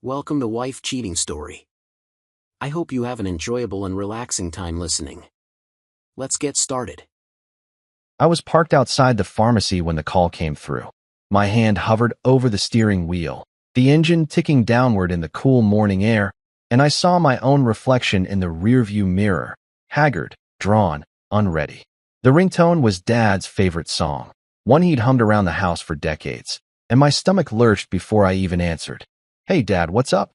Welcome to Wife Cheating Story. I hope you have an enjoyable and relaxing time listening. Let's get started. I was parked outside the pharmacy when the call came through. My hand hovered over the steering wheel, the engine ticking downward in the cool morning air, and I saw my own reflection in the rearview mirror, haggard, drawn, unready. The ringtone was Dad's favorite song, one he'd hummed around the house for decades, and my stomach lurched before I even answered. "Hey, Dad, what's up?"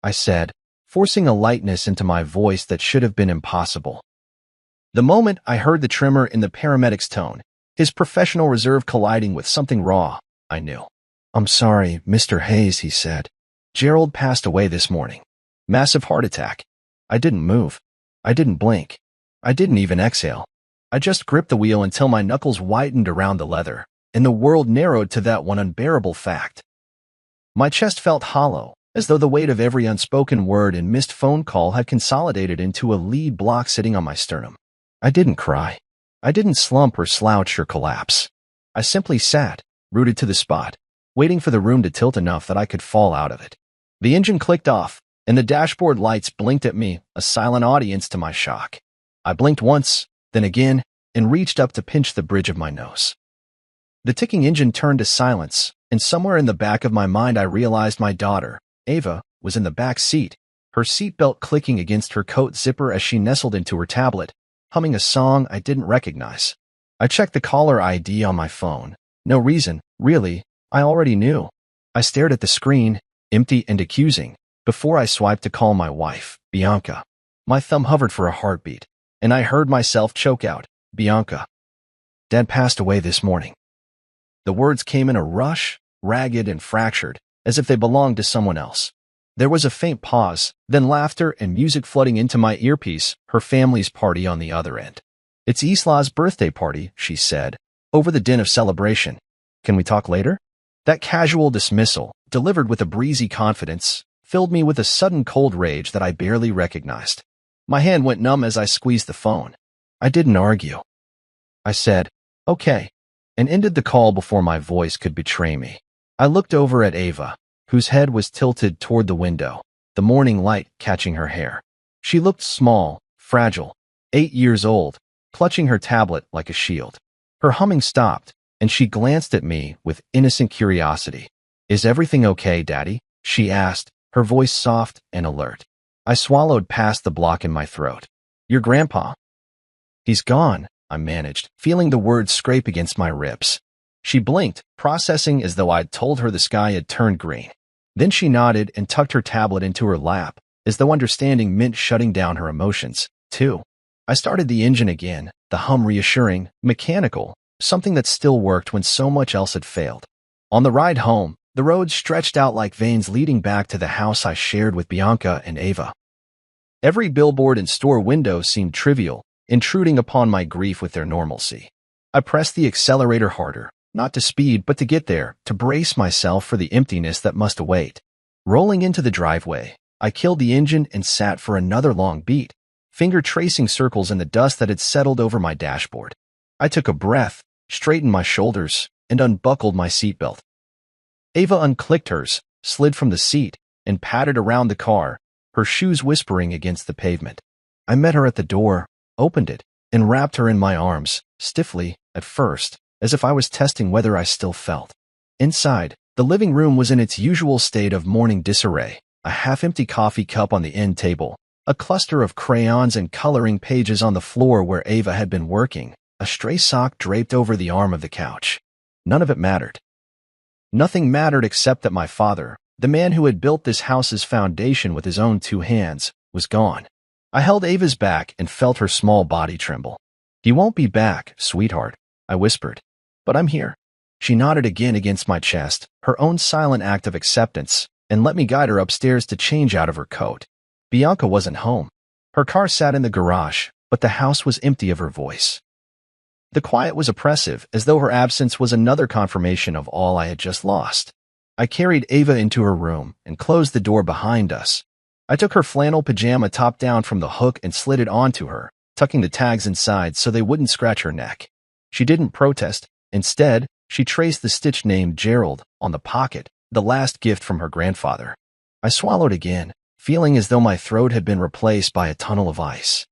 I said, forcing a lightness into my voice that should have been impossible. The moment I heard the tremor in the paramedic's tone, his professional reserve colliding with something raw, I knew. "I'm sorry, Mr. Hayes," he said. "Gerald passed away this morning. Massive heart attack." I didn't move. I didn't blink. I didn't even exhale. I just gripped the wheel until my knuckles whitened around the leather, and the world narrowed to that one unbearable fact. My chest felt hollow, as though the weight of every unspoken word and missed phone call had consolidated into a lead block sitting on my sternum. I didn't cry. I didn't slump or slouch or collapse. I simply sat, rooted to the spot, waiting for the room to tilt enough that I could fall out of it. The engine clicked off, and the dashboard lights blinked at me, a silent audience to my shock. I blinked once, then again, and reached up to pinch the bridge of my nose. The ticking engine turned to silence, and somewhere in the back of my mind I realized my daughter, Ava, was in the back seat, her seatbelt clicking against her coat zipper as she nestled into her tablet, humming a song I didn't recognize. I checked the caller ID on my phone. No reason, really, I already knew. I stared at the screen, empty and accusing, before I swiped to call my wife, Bianca. My thumb hovered for a heartbeat, and I heard myself choke out, "Bianca. Dad passed away this morning." The words came in a rush, ragged and fractured, as if they belonged to someone else. There was a faint pause, then laughter and music flooding into my earpiece, her family's party on the other end. "It's Isla's birthday party," she said, over the din of celebration. "Can we talk later?" That casual dismissal, delivered with a breezy confidence, filled me with a sudden cold rage that I barely recognized. My hand went numb as I squeezed the phone. I didn't argue. I said, "Okay," and ended the call before my voice could betray me. I looked over at Ava, whose head was tilted toward the window, the morning light catching her hair. She looked small, fragile, 8 years old, clutching her tablet like a shield. Her humming stopped, and she glanced at me with innocent curiosity. "Is everything okay, Daddy?" she asked, her voice soft and alert. I swallowed past the block in my throat. "Your grandpa?" "He's gone," I managed, feeling the words scrape against my ribs. She blinked, processing as though I'd told her the sky had turned green. Then she nodded and tucked her tablet into her lap, as though understanding meant shutting down her emotions, too. I started the engine again, the hum reassuring, mechanical, something that still worked when so much else had failed. On the ride home, the road stretched out like veins leading back to the house I shared with Bianca and Ava. Every billboard and store window seemed trivial, intruding upon my grief with their normalcy. I pressed the accelerator harder, not to speed but to get there, to brace myself for the emptiness that must await. Rolling into the driveway, I killed the engine and sat for another long beat, finger tracing circles in the dust that had settled over my dashboard. I took a breath, straightened my shoulders, and unbuckled my seatbelt. Ava unclicked hers, slid from the seat, and pattered around the car, her shoes whispering against the pavement. I met her at the door, opened it, and wrapped her in my arms, stiffly, at first, as if I was testing whether I still felt. Inside, the living room was in its usual state of morning disarray, a half-empty coffee cup on the end table, a cluster of crayons and coloring pages on the floor where Ava had been working, a stray sock draped over the arm of the couch. None of it mattered. Nothing mattered except that my father, the man who had built this house's foundation with his own 2 hands, was gone. I held Ava's back and felt her small body tremble. "He won't be back, sweetheart," I whispered. "But I'm here." She nodded again against my chest, her own silent act of acceptance, and let me guide her upstairs to change out of her coat. Bianca wasn't home. Her car sat in the garage, but the house was empty of her voice. The quiet was oppressive, as though her absence was another confirmation of all I had just lost. I carried Ava into her room and closed the door behind us. I took her flannel pajama top down from the hook and slid it onto her, tucking the tags inside so they wouldn't scratch her neck. She didn't protest. Instead, she traced the stitched name Gerald on the pocket, the last gift from her grandfather. I swallowed again, feeling as though my throat had been replaced by a tunnel of ice.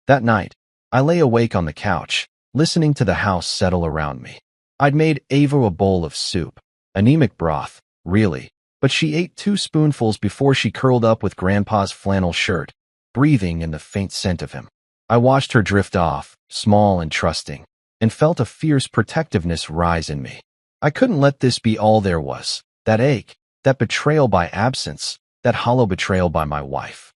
That night, I lay awake on the couch, listening to the house settle around me. I'd made Ava a bowl of soup, anemic broth, really, but she ate 2 spoonfuls before she curled up with Grandpa's flannel shirt, breathing in the faint scent of him. I watched her drift off, small and trusting, and felt a fierce protectiveness rise in me. I couldn't let this be all there was, that ache, that betrayal by absence, that hollow betrayal by my wife.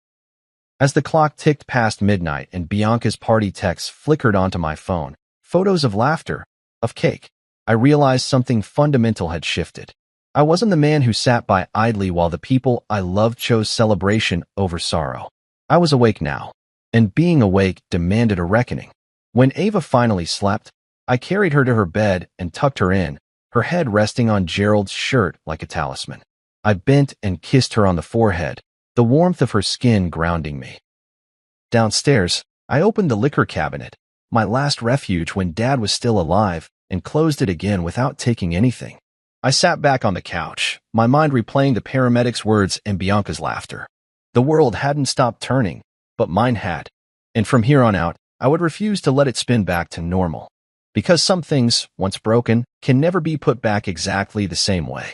As the clock ticked past midnight and Bianca's party texts flickered onto my phone, photos of laughter, of cake, I realized something fundamental had shifted. I wasn't the man who sat by idly while the people I loved chose celebration over sorrow. I was awake now, and being awake demanded a reckoning. When Ava finally slept, I carried her to her bed and tucked her in, her head resting on Gerald's shirt like a talisman. I bent and kissed her on the forehead, the warmth of her skin grounding me. Downstairs, I opened the liquor cabinet, my last refuge when Dad was still alive, and closed it again without taking anything. I sat back on the couch, my mind replaying the paramedics' words and Bianca's laughter. The world hadn't stopped turning, but mine had, and from here on out, I would refuse to let it spin back to normal. Because some things, once broken, can never be put back exactly the same way.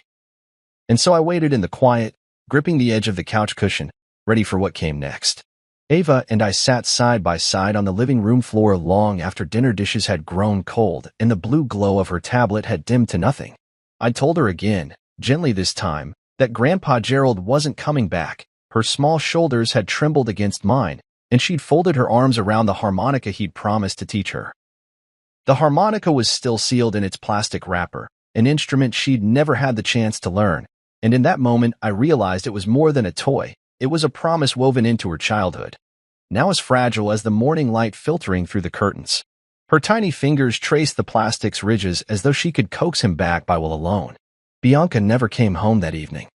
And so I waited in the quiet, gripping the edge of the couch cushion, ready for what came next. Ava and I sat side by side on the living room floor long after dinner dishes had grown cold and the blue glow of her tablet had dimmed to nothing. I told her again, gently this time, that Grandpa Gerald wasn't coming back. Her small shoulders had trembled against mine, and she'd folded her arms around the harmonica he'd promised to teach her. The harmonica was still sealed in its plastic wrapper, an instrument she'd never had the chance to learn, and in that moment I realized it was more than a toy. It was a promise woven into her childhood, now as fragile as the morning light filtering through the curtains. Her tiny fingers traced the plastic's ridges as though she could coax him back by will alone. Bianca never came home that evening.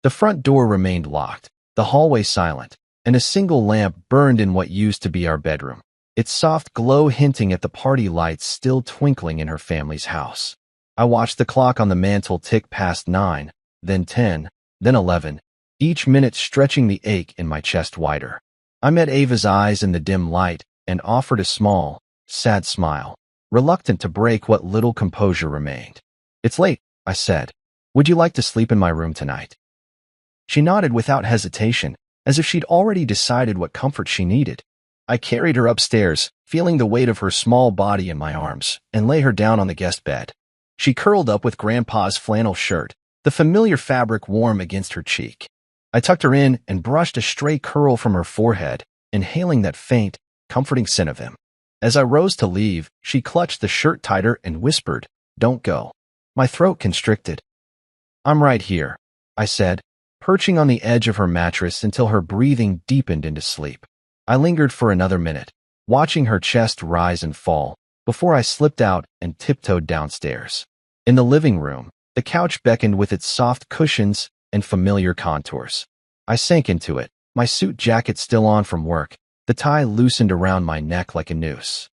The front door remained locked, the hallway silent, and a single lamp burned in what used to be our bedroom, its soft glow hinting at the party lights still twinkling in her family's house. I watched the clock on the mantel tick past 9, then 10, then 11, each minute stretching the ache in my chest wider. I met Ava's eyes in the dim light and offered a small, sad smile, reluctant to break what little composure remained. "It's late," I said. "Would you like to sleep in my room tonight?" She nodded without hesitation, as if she'd already decided what comfort she needed. I carried her upstairs, feeling the weight of her small body in my arms, and lay her down on the guest bed. She curled up with Grandpa's flannel shirt, the familiar fabric warm against her cheek. I tucked her in and brushed a stray curl from her forehead, inhaling that faint, comforting scent of him. As I rose to leave, she clutched the shirt tighter and whispered, "Don't go." My throat constricted. "I'm right here," I said, perching on the edge of her mattress until her breathing deepened into sleep. I lingered for another minute, watching her chest rise and fall, before I slipped out and tiptoed downstairs. In the living room, the couch beckoned with its soft cushions and familiar contours. I sank into it, my suit jacket still on from work, the tie loosened around my neck like a noose.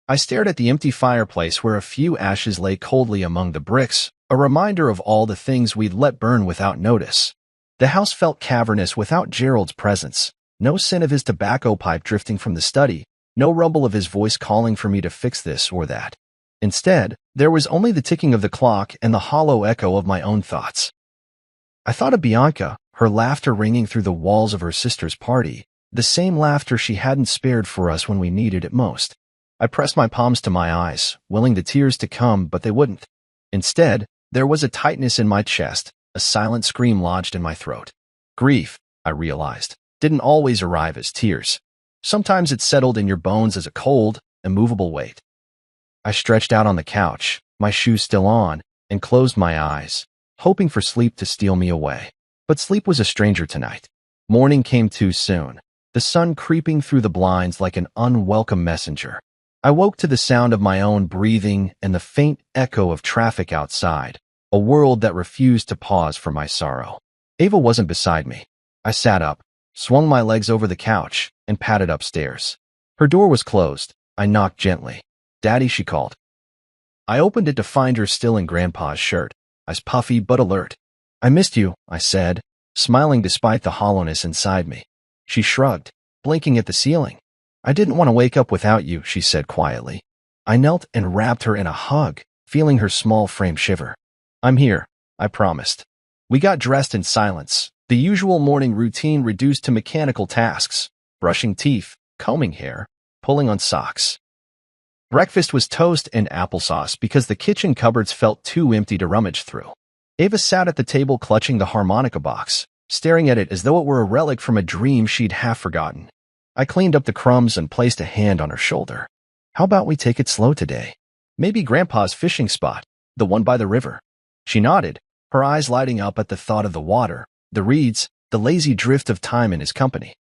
I stared at the empty fireplace where a few ashes lay coldly among the bricks, a reminder of all the things we'd let burn without notice. The house felt cavernous without Gerald's presence, no scent of his tobacco pipe drifting from the study, no rumble of his voice calling for me to fix this or that. Instead, there was only the ticking of the clock and the hollow echo of my own thoughts. I thought of Bianca, her laughter ringing through the walls of her sister's party, the same laughter she hadn't spared for us when we needed it most. I pressed my palms to my eyes, willing the tears to come, but they wouldn't. Instead, there was a tightness in my chest, a silent scream lodged in my throat. Grief, I realized, didn't always arrive as tears. Sometimes it settled in your bones as a cold, immovable weight. I stretched out on the couch, my shoes still on, and closed my eyes, hoping for sleep to steal me away. But sleep was a stranger tonight. Morning came too soon, the sun creeping through the blinds like an unwelcome messenger. I woke to the sound of my own breathing and the faint echo of traffic outside, a world that refused to pause for my sorrow. Ava wasn't beside me. I sat up, swung my legs over the couch, and padded upstairs. Her door was closed. I knocked gently. "Daddy," she called. I opened it to find her still in Grandpa's shirt, eyes puffy but alert. "I missed you," I said, smiling despite the hollowness inside me. She shrugged, blinking at the ceiling. I didn't want to wake up without you, she said quietly. I knelt and wrapped her in a hug, feeling her small frame shiver. I'm here, I promised. We got dressed in silence, the usual morning routine reduced to mechanical tasks, brushing teeth, combing hair, pulling on socks. Breakfast was toast and applesauce because the kitchen cupboards felt too empty to rummage through. Ava sat at the table clutching the harmonica box, staring at it as though it were a relic from a dream she'd half forgotten. I cleaned up the crumbs and placed a hand on her shoulder. How about we take it slow today? Maybe Grandpa's fishing spot, the one by the river. She nodded, her eyes lighting up at the thought of the water, the reeds, the lazy drift of time in his company.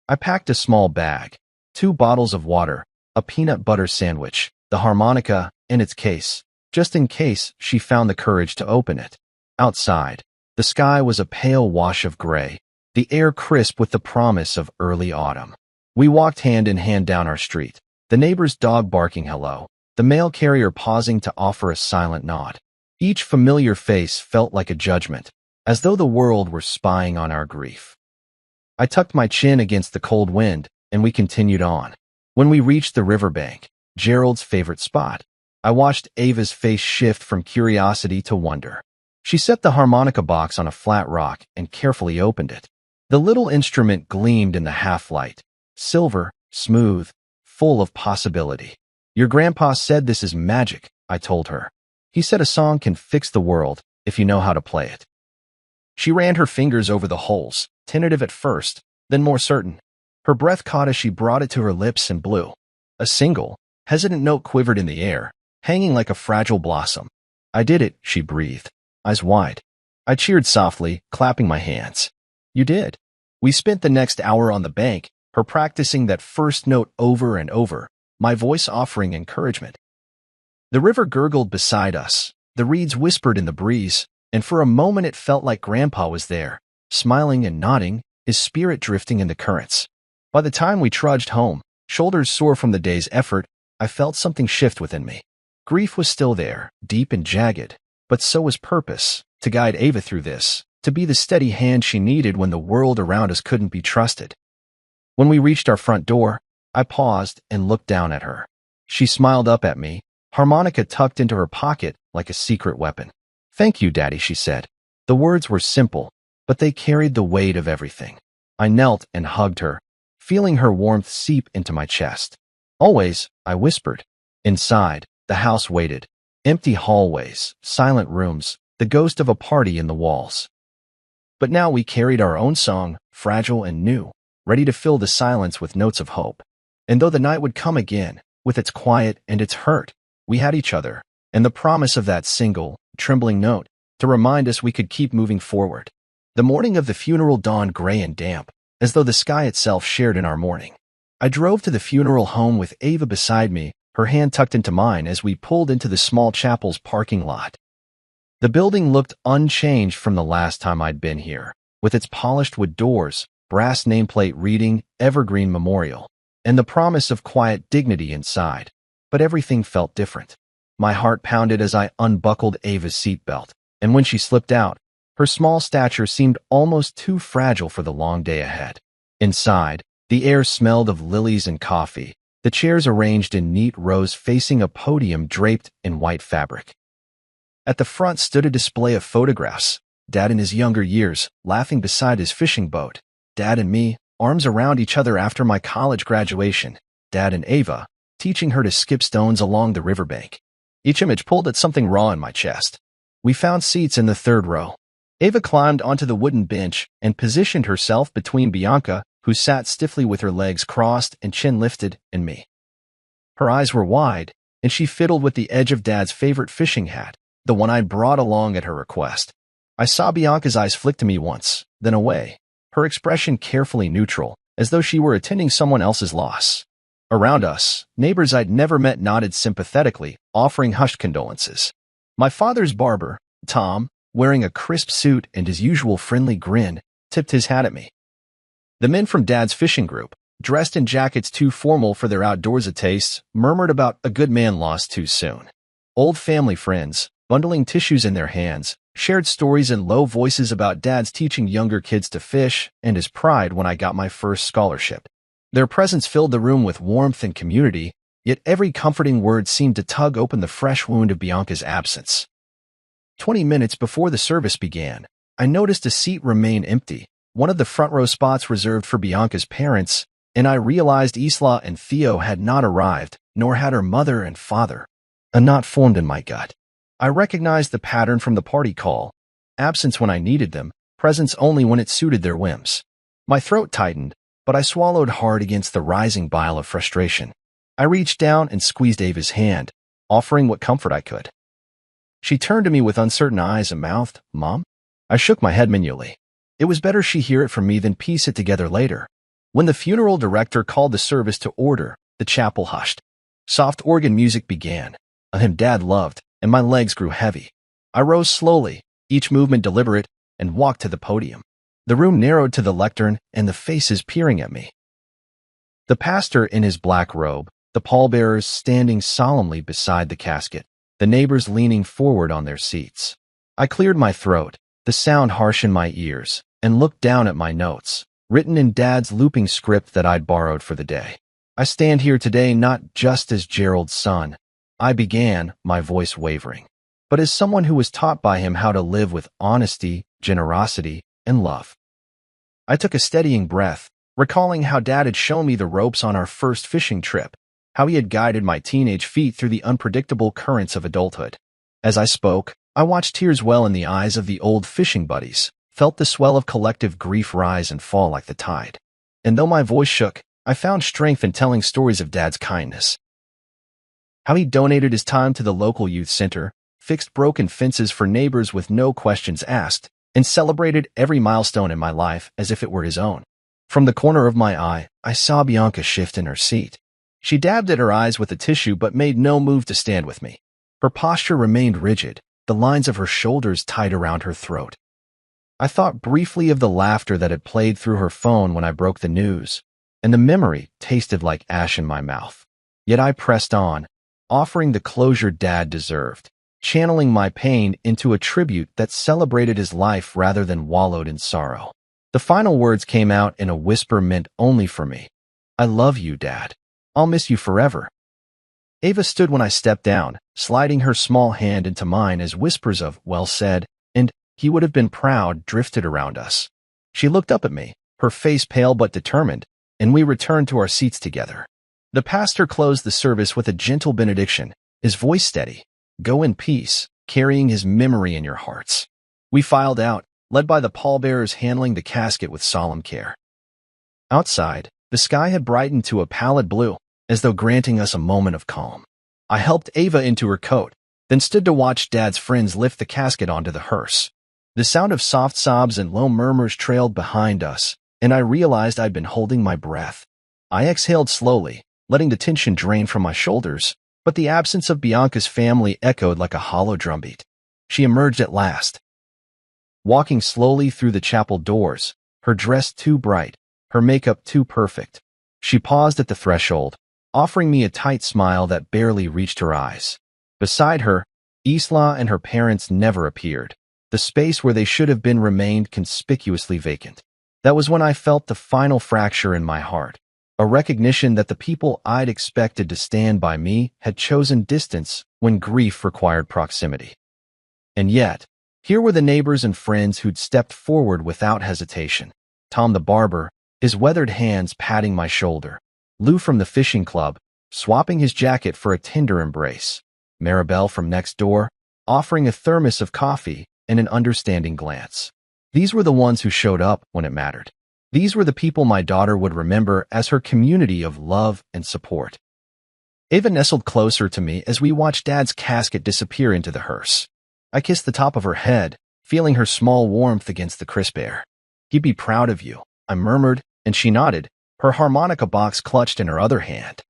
I packed a small bag, 2 bottles of water, a peanut butter sandwich, the harmonica, and its case, just in case she found the courage to open it. Outside, the sky was a pale wash of gray, the air crisp with the promise of early autumn. We walked hand in hand down our street, the neighbor's dog barking hello, the mail carrier pausing to offer a silent nod. Each familiar face felt like a judgment, as though the world were spying on our grief. I tucked my chin against the cold wind, and we continued on. When we reached the riverbank, Gerald's favorite spot, I watched Ava's face shift from curiosity to wonder. She set the harmonica box on a flat rock and carefully opened it. The little instrument gleamed in the half-light, silver, smooth, full of possibility. Your grandpa said this is magic, I told her. He said a song can fix the world if you know how to play it. She ran her fingers over the holes, tentative at first, then more certain. Her breath caught as she brought it to her lips and blew. A single, hesitant note quivered in the air, hanging like a fragile blossom. I did it, she breathed, eyes wide. I cheered softly, clapping my hands. You did. We spent the next hour on the bank, her practicing that first note over and over, my voice offering encouragement. The river gurgled beside us, the reeds whispered in the breeze, and for a moment it felt like Grandpa was there, smiling and nodding, his spirit drifting in the currents. By the time we trudged home, shoulders sore from the day's effort, I felt something shift within me. Grief was still there, deep and jagged, but so was purpose, to guide Ava through this, to be the steady hand she needed when the world around us couldn't be trusted. When we reached our front door, I paused and looked down at her. She smiled up at me, harmonica tucked into her pocket like a secret weapon. Thank you, Daddy, she said. The words were simple, but they carried the weight of everything. I knelt and hugged her, feeling her warmth seep into my chest. Always, I whispered. Inside, the house waited. Empty hallways, silent rooms, the ghost of a party in the walls. But now we carried our own song, fragile and new, ready to fill the silence with notes of hope. And though the night would come again, with its quiet and its hurt, we had each other, and the promise of that single, trembling note, to remind us we could keep moving forward. The morning of the funeral dawned gray and damp, as though the sky itself shared in our mourning. I drove to the funeral home with Ava beside me, her hand tucked into mine as we pulled into the small chapel's parking lot. The building looked unchanged from the last time I'd been here, with its polished wood doors, brass nameplate reading Evergreen Memorial, and the promise of quiet dignity inside. But everything felt different. My heart pounded as I unbuckled Ava's seatbelt, and when she slipped out, her small stature seemed almost too fragile for the long day ahead. Inside, the air smelled of lilies and coffee, the chairs arranged in neat rows facing a podium draped in white fabric. At the front stood a display of photographs, Dad in his younger years, laughing beside his fishing boat, Dad and me, arms around each other after my college graduation, Dad and Ava, teaching her to skip stones along the riverbank. Each image pulled at something raw in my chest. We found seats in the third row. Ava climbed onto the wooden bench and positioned herself between Bianca, who sat stiffly with her legs crossed and chin lifted, and me. Her eyes were wide, and she fiddled with the edge of Dad's favorite fishing hat, the one I'd brought along at her request. I saw Bianca's eyes flick to me once, then away, her expression carefully neutral, as though she were attending someone else's loss. Around us, neighbors I'd never met nodded sympathetically, offering hushed condolences. My father's barber, Tom, wearing a crisp suit and his usual friendly grin, tipped his hat at me. The men from Dad's fishing group, dressed in jackets too formal for their outdoorsy tastes, murmured about a good man lost too soon. Old family friends, bundling tissues in their hands, shared stories in low voices about Dad's teaching younger kids to fish and his pride when I got my first scholarship. Their presence filled the room with warmth and community, yet every comforting word seemed to tug open the fresh wound of Bianca's absence. 20 minutes before the service began, I noticed a seat remain empty, one of the front row spots reserved for Bianca's parents, and I realized Isla and Theo had not arrived, nor had her mother and father. A knot formed in my gut. I recognized the pattern from the party call: absence when I needed them, presence only when it suited their whims. My throat tightened, but I swallowed hard against the rising bile of frustration. I reached down and squeezed Ava's hand, offering what comfort I could. She turned to me with uncertain eyes and mouthed, "Mom?" I shook my head minimally. It was better she hear it from me than piece it together later. When the funeral director called the service to order, the chapel hushed. Soft organ music began, a hymn Dad loved, and my legs grew heavy. I rose slowly, each movement deliberate, and walked to the podium. The room narrowed to the lectern and the faces peering at me. The pastor in his black robe, the pallbearers standing solemnly beside the casket, the neighbors leaning forward on their seats. I cleared my throat, the sound harsh in my ears, and looked down at my notes, written in Dad's looping script that I'd borrowed for the day. I stand here today not just as Gerald's son, I began, my voice wavering, but as someone who was taught by him how to live with honesty, generosity, and love. I took a steadying breath, recalling how Dad had shown me the ropes on our first fishing trip, how he had guided my teenage feet through the unpredictable currents of adulthood. As I spoke, I watched tears well in the eyes of the old fishing buddies, felt the swell of collective grief rise and fall like the tide. And though my voice shook, I found strength in telling stories of Dad's kindness. How he donated his time to the local youth center, fixed broken fences for neighbors with no questions asked, and celebrated every milestone in my life as if it were his own. From the corner of my eye, I saw Bianca shift in her seat. She dabbed at her eyes with a tissue but made no move to stand with me. Her posture remained rigid, the lines of her shoulders tight around her throat. I thought briefly of the laughter that had played through her phone when I broke the news, and the memory tasted like ash in my mouth. Yet I pressed on, offering the closure Dad deserved, channeling my pain into a tribute that celebrated his life rather than wallowed in sorrow. The final words came out in a whisper meant only for me. "I love you, Dad. I'll miss you forever." Ava stood when I stepped down, sliding her small hand into mine as whispers of "well said" and "he would have been proud" drifted around us. She looked up at me, her face pale but determined, and we returned to our seats together. The pastor closed the service with a gentle benediction, his voice steady. "Go in peace, carrying his memory in your hearts." We filed out, led by the pallbearers handling the casket with solemn care. Outside, the sky had brightened to a pallid blue, as though granting us a moment of calm. I helped Ava into her coat, then stood to watch Dad's friends lift the casket onto the hearse. The sound of soft sobs and low murmurs trailed behind us, and I realized I'd been holding my breath. I exhaled slowly, letting the tension drain from my shoulders, but the absence of Bianca's family echoed like a hollow drumbeat. She emerged at last, walking slowly through the chapel doors, her dress too bright, her makeup too perfect. She paused at the threshold, offering me a tight smile that barely reached her eyes. Beside her, Isla and her parents never appeared. The space where they should have been remained conspicuously vacant. That was when I felt the final fracture in my heart. A recognition that the people I'd expected to stand by me had chosen distance when grief required proximity. And yet, here were the neighbors and friends who'd stepped forward without hesitation. Tom the barber, his weathered hands patting my shoulder. Lou from the fishing club, swapping his jacket for a tender embrace. Maribel from next door, offering a thermos of coffee and an understanding glance. These were the ones who showed up when it mattered. These were the people my daughter would remember as her community of love and support. Ava nestled closer to me as we watched Dad's casket disappear into the hearse. I kissed the top of her head, feeling her small warmth against the crisp air. "He'd be proud of you," I murmured, and she nodded, her harmonica box clutched in her other hand.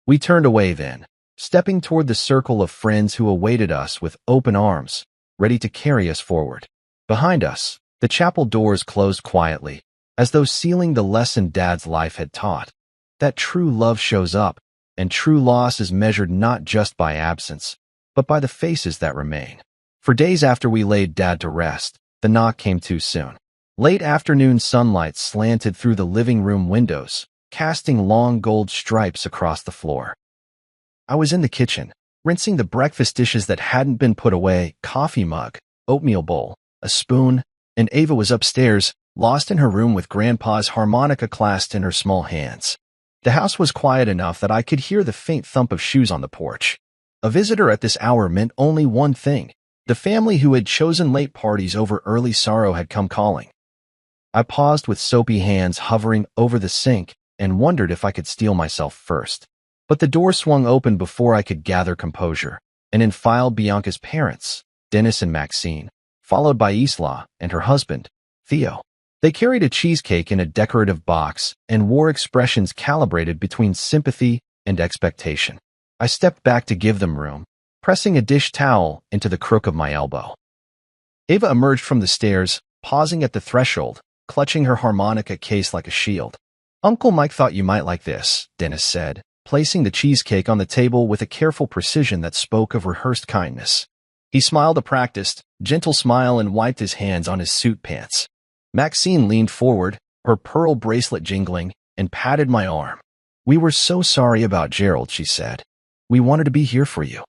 We turned away then, stepping toward the circle of friends who awaited us with open arms, ready to carry us forward. Behind us, the chapel doors closed quietly, as though sealing the lesson Dad's life had taught, that true love shows up, and true loss is measured not just by absence, but by the faces that remain. For days after we laid Dad to rest, the knock came too soon. Late afternoon sunlight slanted through the living room windows, casting long gold stripes across the floor. I was in the kitchen, rinsing the breakfast dishes that hadn't been put away, coffee mug, oatmeal bowl, a spoon, and Ava was upstairs, lost in her room with Grandpa's harmonica clasped in her small hands. The house was quiet enough that I could hear the faint thump of shoes on the porch. A visitor at this hour meant only one thing. The family who had chosen late parties over early sorrow had come calling. I paused with soapy hands hovering over the sink and wondered if I could steel myself first. But the door swung open before I could gather composure, and in filed Bianca's parents, Dennis and Maxine, followed by Isla and her husband, Theo. They carried a cheesecake in a decorative box and wore expressions calibrated between sympathy and expectation. I stepped back to give them room, pressing a dish towel into the crook of my elbow. Ava emerged from the stairs, pausing at the threshold, clutching her harmonica case like a shield. "Uncle Mike thought you might like this," Dennis said, placing the cheesecake on the table with a careful precision that spoke of rehearsed kindness. He smiled a practiced, gentle smile and wiped his hands on his suit pants. Maxine leaned forward, her pearl bracelet jingling, and patted my arm. "We were so sorry about Gerald," she said. "We wanted to be here for you."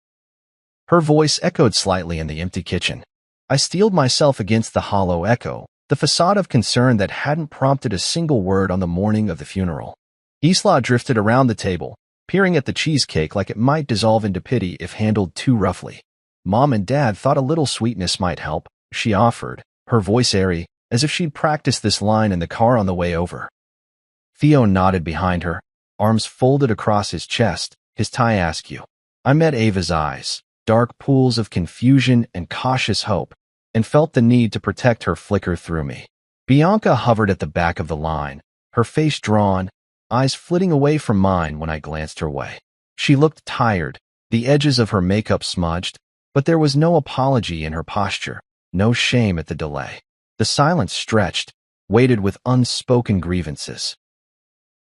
Her voice echoed slightly in the empty kitchen. I steeled myself against the hollow echo, the facade of concern that hadn't prompted a single word on the morning of the funeral. Isla drifted around the table, peering at the cheesecake like it might dissolve into pity if handled too roughly. "Mom and Dad thought a little sweetness might help," she offered, her voice airy, as if she'd practiced this line in the car on the way over. Theo nodded behind her, arms folded across his chest, his tie askew. I met Ava's eyes, dark pools of confusion and cautious hope, and felt the need to protect her flicker through me. Bianca hovered at the back of the line, her face drawn, eyes flitting away from mine when I glanced her way. She looked tired, the edges of her makeup smudged, but there was no apology in her posture, no shame at the delay. The silence stretched, weighted with unspoken grievances.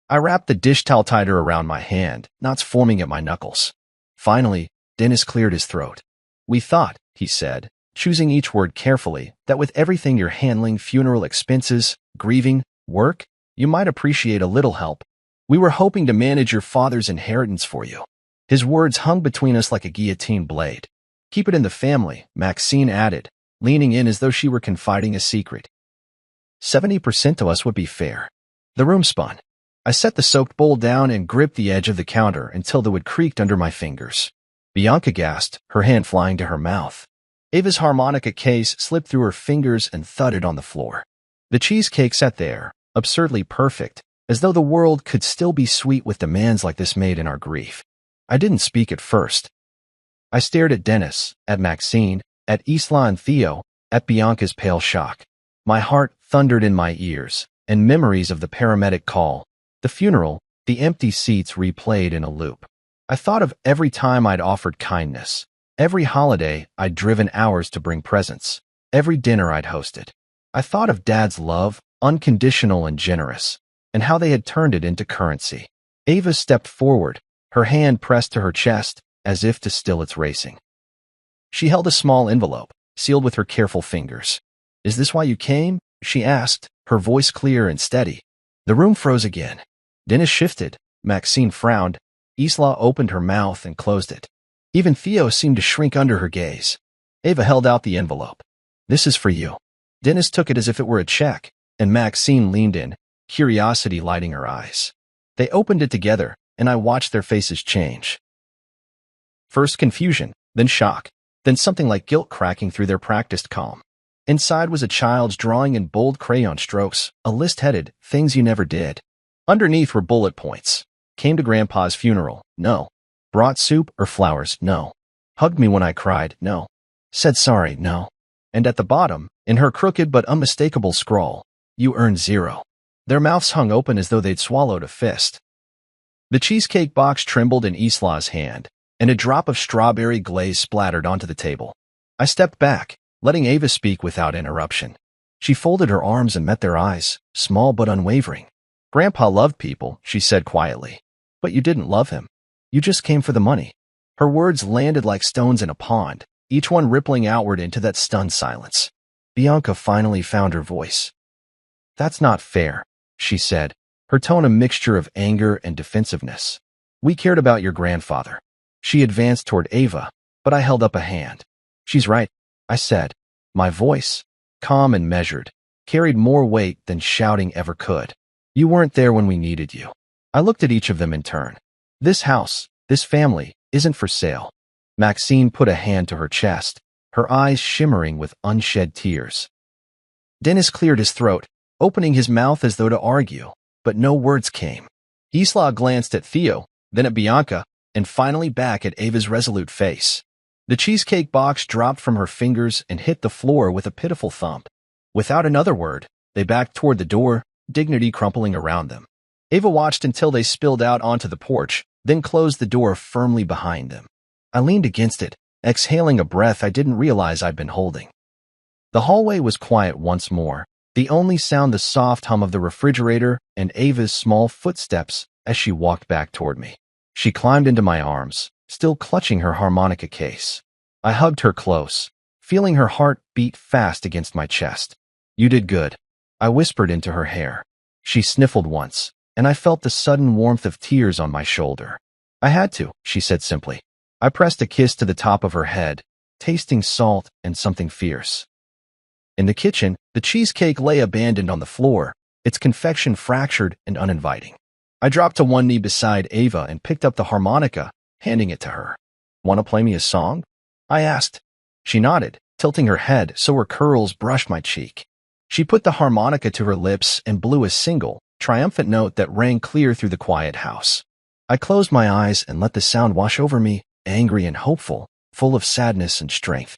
I wrapped the dish towel tighter around my hand, knots forming at my knuckles. Finally, Dennis cleared his throat. "We thought," he said, choosing each word carefully, "that with everything you're handling, funeral expenses, grieving, work, you might appreciate a little help. We were hoping to manage your father's inheritance for you." His words hung between us like a guillotine blade. "Keep it in the family," Maxine added, leaning in as though she were confiding a secret. 70% to us would be fair." The room spun. I set the soaked bowl down and gripped the edge of the counter until the wood creaked under my fingers. Bianca gasped, her hand flying to her mouth. Ava's harmonica case slipped through her fingers and thudded on the floor. The cheesecake sat there, absurdly perfect, as though the world could still be sweet with demands like this made in our grief. I didn't speak at first. I stared at Dennis, at Maxine, at Isla and Theo, at Bianca's pale shock. My heart thundered in my ears, and memories of the paramedic call, the funeral, the empty seats replayed in a loop. I thought of every time I'd offered kindness, every holiday I'd driven hours to bring presents, every dinner I'd hosted. I thought of Dad's love, unconditional and generous, and how they had turned it into currency. Ava stepped forward, her hand pressed to her chest, as if to still its racing. She held a small envelope, sealed with her careful fingers. "Is this why you came?" she asked, her voice clear and steady. The room froze again. Dennis shifted, Maxine frowned, Isla opened her mouth and closed it. Even Theo seemed to shrink under her gaze. Ava held out the envelope. "This is for you." Dennis took it as if it were a check, and Maxine leaned in, curiosity lighting her eyes. They opened it together, and I watched their faces change. First confusion, then shock, then something like guilt cracking through their practiced calm. Inside was a child's drawing in bold crayon strokes, a list headed, "Things You Never Did." Underneath were bullet points. "Came to Grandpa's funeral, no. Brought soup or flowers, no. Hugged me when I cried, no. Said sorry, no." And at the bottom, in her crooked but unmistakable scrawl, "You earned 0. Their mouths hung open as though they'd swallowed a fist. The cheesecake box trembled in Isla's hand, and a drop of strawberry glaze splattered onto the table. I stepped back, letting Ava speak without interruption. She folded her arms and met their eyes, small but unwavering. "Grandpa loved people," she said quietly. "But you didn't love him. You just came for the money." Her words landed like stones in a pond, each one rippling outward into that stunned silence. Bianca finally found her voice. "That's not fair," she said, her tone a mixture of anger and defensiveness. "We cared about your grandfather." She advanced toward Ava, but I held up a hand. "She's right," I said. My voice, calm and measured, carried more weight than shouting ever could. "You weren't there when we needed you." I looked at each of them in turn. "This house, this family, isn't for sale." Maxine put a hand to her chest, her eyes shimmering with unshed tears. Dennis cleared his throat, opening his mouth as though to argue, but no words came. Isla glanced at Theo, then at Bianca, and finally back at Ava's resolute face. The cheesecake box dropped from her fingers and hit the floor with a pitiful thump. Without another word, they backed toward the door, dignity crumpling around them. Ava watched until they spilled out onto the porch, then closed the door firmly behind them. I leaned against it, exhaling a breath I didn't realize I'd been holding. The hallway was quiet once more, the only sound the soft hum of the refrigerator and Ava's small footsteps as she walked back toward me. She climbed into my arms, still clutching her harmonica case. I hugged her close, feeling her heart beat fast against my chest. "You did good," I whispered into her hair. She sniffled once, and I felt the sudden warmth of tears on my shoulder. "I had to," she said simply. I pressed a kiss to the top of her head, tasting salt and something fierce. In the kitchen, the cheesecake lay abandoned on the floor, its confection fractured and uninviting. I dropped to one knee beside Ava and picked up the harmonica, handing it to her. "Want to play me a song?" I asked. She nodded, tilting her head so her curls brushed my cheek. She put the harmonica to her lips and blew a single, triumphant note that rang clear through the quiet house. I closed my eyes and let the sound wash over me, angry and hopeful, full of sadness and strength.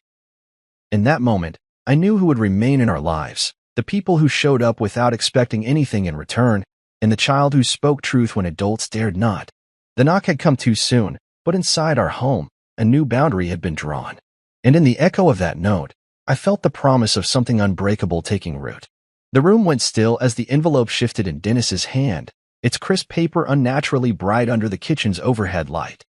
In that moment, I knew who would remain in our lives, the people who showed up without expecting anything in return, and the child who spoke truth when adults dared not. The knock had come too soon, but inside our home, a new boundary had been drawn. And in the echo of that note, I felt the promise of something unbreakable taking root. The room went still as the envelope shifted in Dennis's hand, its crisp paper unnaturally bright under the kitchen's overhead light.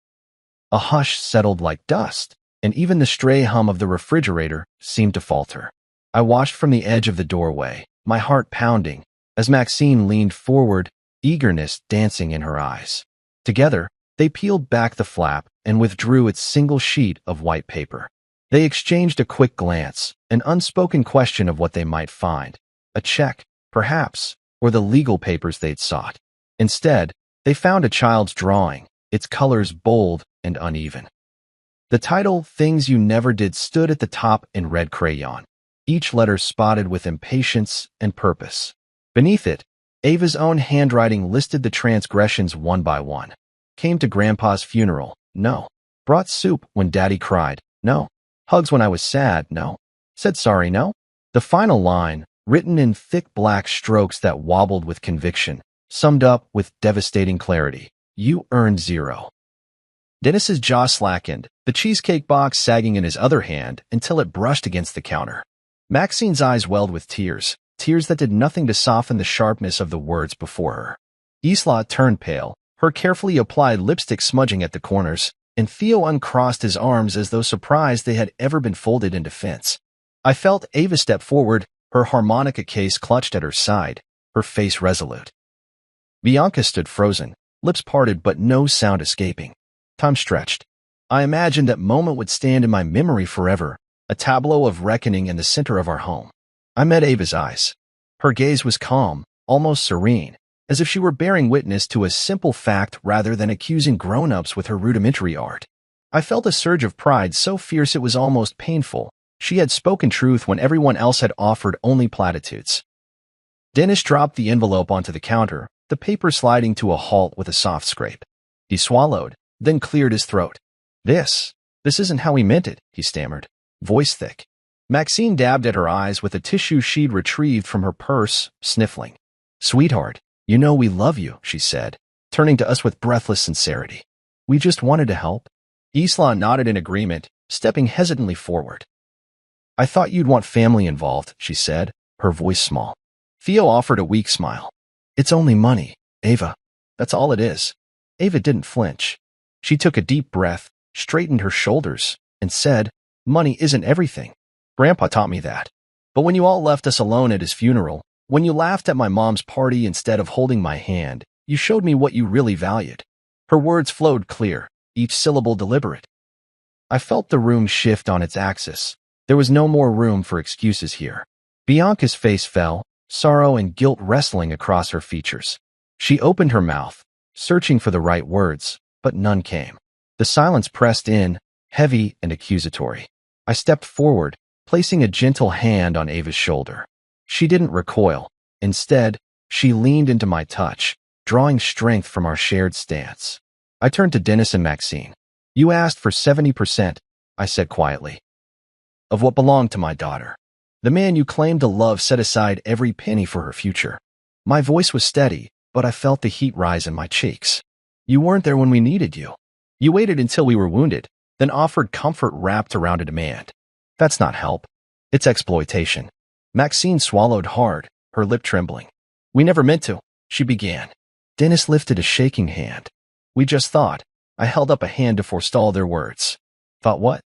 A hush settled like dust, and even the stray hum of the refrigerator seemed to falter. I watched from the edge of the doorway, my heart pounding, as Maxine leaned forward, eagerness dancing in her eyes. Together, they peeled back the flap and withdrew its single sheet of white paper. They exchanged a quick glance, an unspoken question of what they might find. A check, perhaps, or the legal papers they'd sought. Instead, they found a child's drawing, its colors bold and uneven. The title, "Things You Never Did," stood at the top in red crayon, each letter spotted with impatience and purpose. Beneath it, Ava's own handwriting listed the transgressions one by one. Came to Grandpa's funeral, no. Brought soup when Daddy cried, no. Hugs when I was sad, no. Said sorry, no. The final line, written in thick black strokes that wobbled with conviction, summed up with devastating clarity: "You earned 0." Dennis's jaw slackened, the cheesecake box sagging in his other hand until it brushed against the counter. Maxine's eyes welled with tears, tears that did nothing to soften the sharpness of the words before her. Isla turned pale, her carefully applied lipstick smudging at the corners, and Theo uncrossed his arms as though surprised they had ever been folded in defense. I felt Ava step forward, her harmonica case clutched at her side, her face resolute. Bianca stood frozen, lips parted but no sound escaping. Time stretched. I imagined that moment would stand in my memory forever, a tableau of reckoning in the center of our home. I met Ava's eyes. Her gaze was calm, almost serene, as if she were bearing witness to a simple fact rather than accusing grown-ups with her rudimentary art. I felt a surge of pride so fierce it was almost painful. She had spoken truth when everyone else had offered only platitudes. Dennis dropped the envelope onto the counter, the paper sliding to a halt with a soft scrape. He swallowed, then cleared his throat. This isn't how he meant it," he stammered, voice thick. Maxine dabbed at her eyes with a tissue she'd retrieved from her purse, sniffling. "Sweetheart, you know we love you," she said, turning to us with breathless sincerity. "We just wanted to help." Isla nodded in agreement, stepping hesitantly forward. "I thought you'd want family involved," she said, her voice small. Theo offered a weak smile. "It's only money, Ava. That's all it is." Ava didn't flinch. She took a deep breath, straightened her shoulders, and said, Money isn't everything. Grandpa taught me that. But when you all left us alone at his funeral, when you laughed at my mom's party instead of holding my hand, you showed me what you really valued." Her words flowed clear, each syllable deliberate. I felt the room shift on its axis. There was no more room for excuses here. Bianca's face fell, sorrow and guilt wrestling across her features. She opened her mouth, searching for the right words, but none came. The silence pressed in, heavy and accusatory. I stepped forward, placing a gentle hand on Ava's shoulder. She didn't recoil. Instead, she leaned into my touch, drawing strength from our shared stance. I turned to Dennis and Maxine. "You asked for 70%, I said quietly, "of what belonged to my daughter. The man you claimed to love set aside every penny for her future." My voice was steady, but I felt the heat rise in my cheeks. "You weren't there when we needed you. You waited until we were wounded, then offered comfort wrapped around a demand. That's not help. It's exploitation." Maxine swallowed hard, her lip trembling. "We never meant to," she began. Dennis lifted a shaking hand. "We just thought." I held up a hand to forestall their words. "Thought what?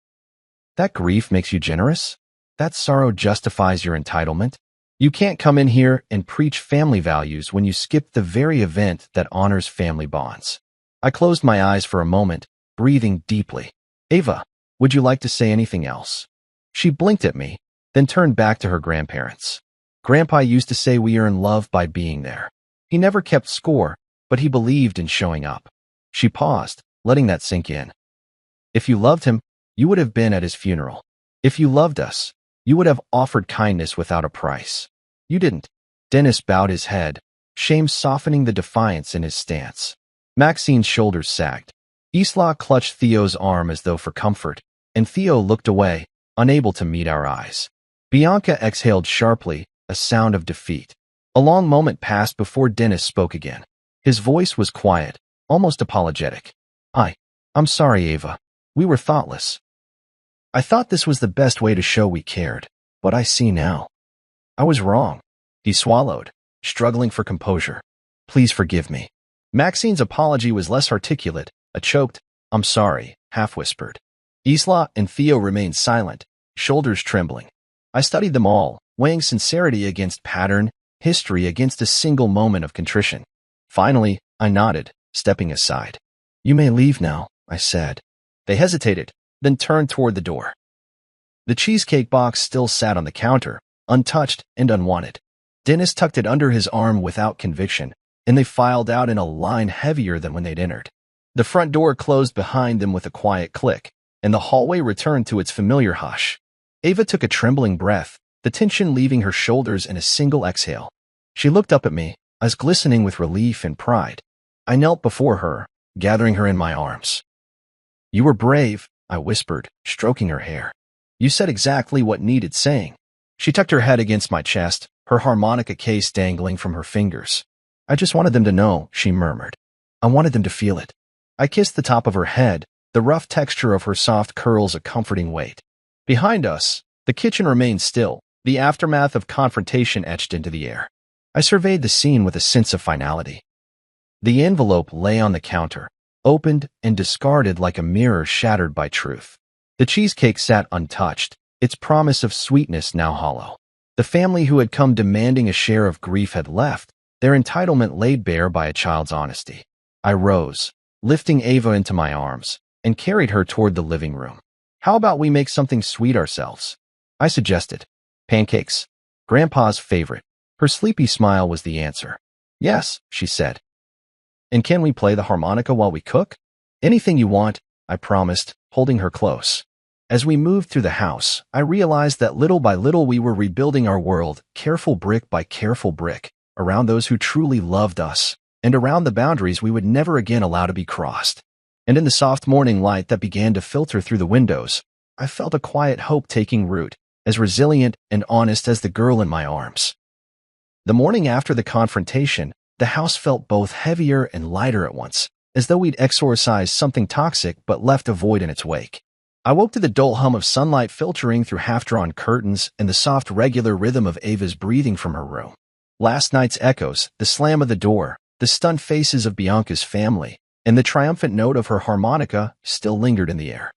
That grief makes you generous? That sorrow justifies your entitlement? You can't come in here and preach family values when you skip the very event that honors family bonds." I closed my eyes for a moment, breathing deeply. "Ava, would you like to say anything else?" She blinked at me, then turned back to her grandparents. "Grandpa used to say we earn love by being there. He never kept score, but he believed in showing up." She paused, letting that sink in. "If you loved him, you would have been at his funeral. If you loved us, you would have offered kindness without a price. You didn't." Dennis bowed his head, shame softening the defiance in his stance. Maxine's shoulders sagged. Isla clutched Theo's arm as though for comfort, and Theo looked away, unable to meet our eyes. Bianca exhaled sharply, a sound of defeat. A long moment passed before Dennis spoke again. His voice was quiet, almost apologetic. I'm sorry, Ava. We were thoughtless. I thought this was the best way to show we cared, but I see now. I was wrong." He swallowed, struggling for composure. "Please forgive me." Maxine's apology was less articulate, a choked, "I'm sorry," half-whispered. Isla and Theo remained silent, shoulders trembling. I studied them all, weighing sincerity against pattern, history against a single moment of contrition. Finally, I nodded, stepping aside. "You may leave now," I said. They hesitated, then turned toward the door. The cheesecake box still sat on the counter, untouched and unwanted. Dennis tucked it under his arm without conviction, and they filed out in a line heavier than when they'd entered. The front door closed behind them with a quiet click, and the hallway returned to its familiar hush. Ava took a trembling breath, the tension leaving her shoulders in a single exhale. She looked up at me, eyes glistening with relief and pride. I knelt before her, gathering her in my arms. "You were brave," I whispered, stroking her hair. "You said exactly what needed saying." She tucked her head against my chest, her harmonica case dangling from her fingers. "I just wanted them to know," she murmured. "I wanted them to feel it." I kissed the top of her head, the rough texture of her soft curls a comforting weight. Behind us, the kitchen remained still, the aftermath of confrontation etched into the air. I surveyed the scene with a sense of finality. The envelope lay on the counter, opened and discarded like a mirror shattered by truth. The cheesecake sat untouched, its promise of sweetness now hollow. The family who had come demanding a share of grief had left, their entitlement laid bare by a child's honesty. I rose, lifting Ava into my arms, and carried her toward the living room. "How about we make something sweet ourselves?" I suggested. "Pancakes. Grandpa's favorite." Her sleepy smile was the answer. "Yes," she said. "And can we play the harmonica while we cook?" "Anything you want," I promised, holding her close. As we moved through the house, I realized that little by little we were rebuilding our world, careful brick by careful brick, around those who truly loved us, and around the boundaries we would never again allow to be crossed. And in the soft morning light that began to filter through the windows, I felt a quiet hope taking root, as resilient and honest as the girl in my arms. The morning after the confrontation, the house felt both heavier and lighter at once, as though we'd exorcised something toxic but left a void in its wake. I woke to the dull hum of sunlight filtering through half-drawn curtains and the soft regular rhythm of Ava's breathing from her room. Last night's echoes, the slam of the door, the stunned faces of Bianca's family, and the triumphant note of her harmonica still lingered in the air.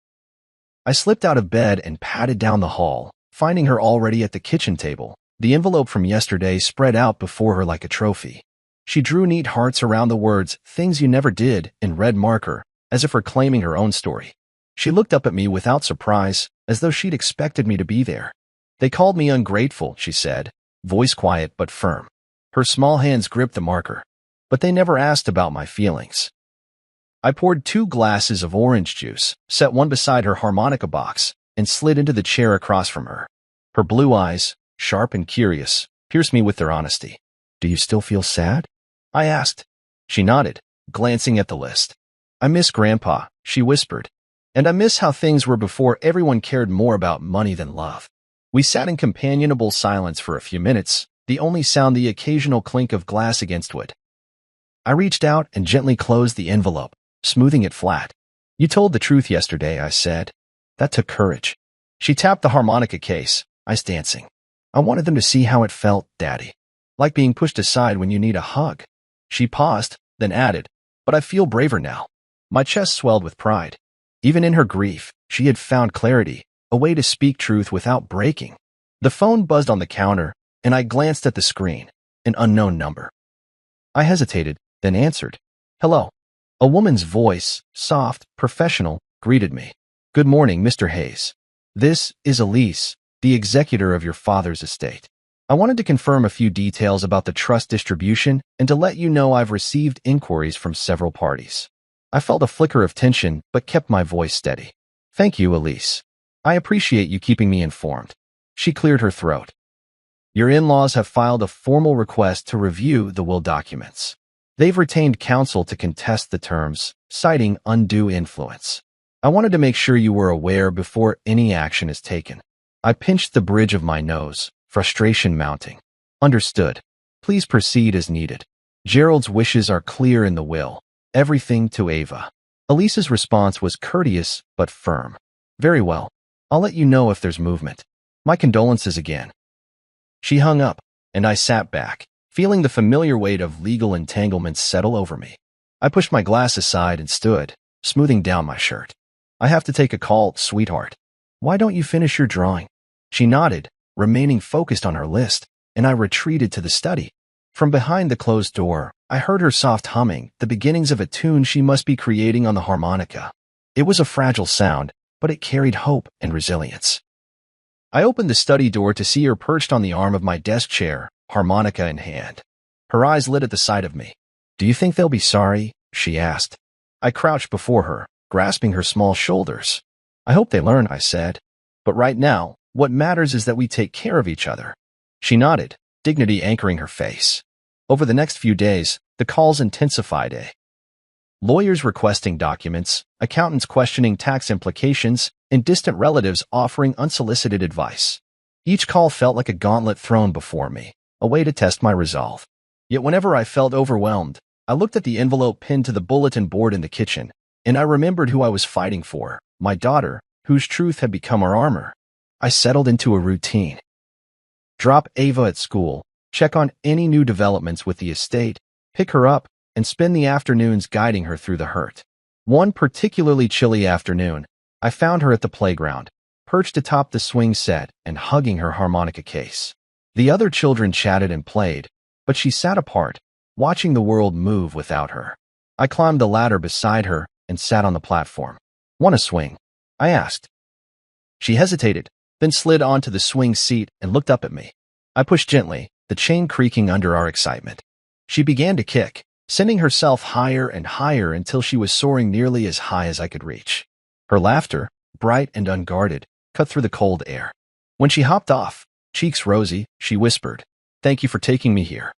I slipped out of bed and padded down the hall, finding her already at the kitchen table, the envelope from yesterday spread out before her like a trophy. She drew neat hearts around the words, "Things you never did," in red marker, as if reclaiming her own story. She looked up at me without surprise, as though she'd expected me to be there. "They called me ungrateful," she said, voice quiet but firm. Her small hands gripped the marker. "But they never asked about my feelings." I poured 2 glasses of orange juice, set one beside her harmonica box, and slid into the chair across from her. Her blue eyes, sharp and curious, pierced me with their honesty. "Do you still feel sad?" I asked. She nodded, glancing at the list. "I miss Grandpa," she whispered. "And I miss how things were before everyone cared more about money than love." We sat in companionable silence for a few minutes, the only sound the occasional clink of glass against wood. I reached out and gently closed the envelope, smoothing it flat. "You told the truth yesterday," I said. "That took courage." She tapped the harmonica case, eyes dancing. "I wanted them to see how it felt, Daddy. Like being pushed aside when you need a hug." She paused, then added, "But I feel braver now." My chest swelled with pride. Even in her grief, she had found clarity, a way to speak truth without breaking. The phone buzzed on the counter, and I glanced at the screen, an unknown number. I hesitated, then answered. "Hello." A woman's voice, soft, professional, greeted me. "Good morning, Mr. Hayes. This is Elise, the executor of your father's estate. I wanted to confirm a few details about the trust distribution and to let you know I've received inquiries from several parties." I felt a flicker of tension, but kept my voice steady. "Thank you, Elise. I appreciate you keeping me informed." She cleared her throat. "Your in-laws have filed a formal request to review the will documents. They've retained counsel to contest the terms, citing undue influence. I wanted to make sure you were aware before any action is taken." I pinched the bridge of my nose, frustration mounting. "Understood. Please proceed as needed. Gerald's wishes are clear in the will. Everything to Ava." Elise's response was courteous but firm. "Very well. I'll let you know if there's movement. My condolences again." She hung up, and I sat back, feeling the familiar weight of legal entanglements settle over me. I pushed my glass aside and stood, smoothing down my shirt. "I have to take a call, sweetheart. Why don't you finish your drawing?" She nodded, remaining focused on her list, and I retreated to the study. From behind the closed door, I heard her soft humming, the beginnings of a tune she must be creating on the harmonica. It was a fragile sound, but it carried hope and resilience. I opened the study door to see her perched on the arm of my desk chair, harmonica in hand. Her eyes lit at the sight of me. "Do you think they'll be sorry?" she asked. I crouched before her, grasping her small shoulders. "I hope they learn," I said. "But right now, what matters is that we take care of each other." She nodded, dignity anchoring her face. Over the next few days, the calls intensified. Lawyers requesting documents, accountants questioning tax implications, and distant relatives offering unsolicited advice. Each call felt like a gauntlet thrown before me, a way to test my resolve. Yet whenever I felt overwhelmed, I looked at the envelope pinned to the bulletin board in the kitchen, and I remembered who I was fighting for, my daughter, whose truth had become our armor. I settled into a routine. Drop Ava at school, check on any new developments with the estate, pick her up, and spend the afternoons guiding her through the hurt. One particularly chilly afternoon, I found her at the playground, perched atop the swing set and hugging her harmonica case. The other children chatted and played, but she sat apart, watching the world move without her. I climbed the ladder beside her and sat on the platform. "Want to swing?" I asked. She hesitated, then slid onto the swing seat and looked up at me. I pushed gently, the chain creaking under our excitement. She began to kick, sending herself higher and higher until she was soaring nearly as high as I could reach. Her laughter, bright and unguarded, cut through the cold air. When she hopped off, cheeks rosy, she whispered, "Thank you for taking me here."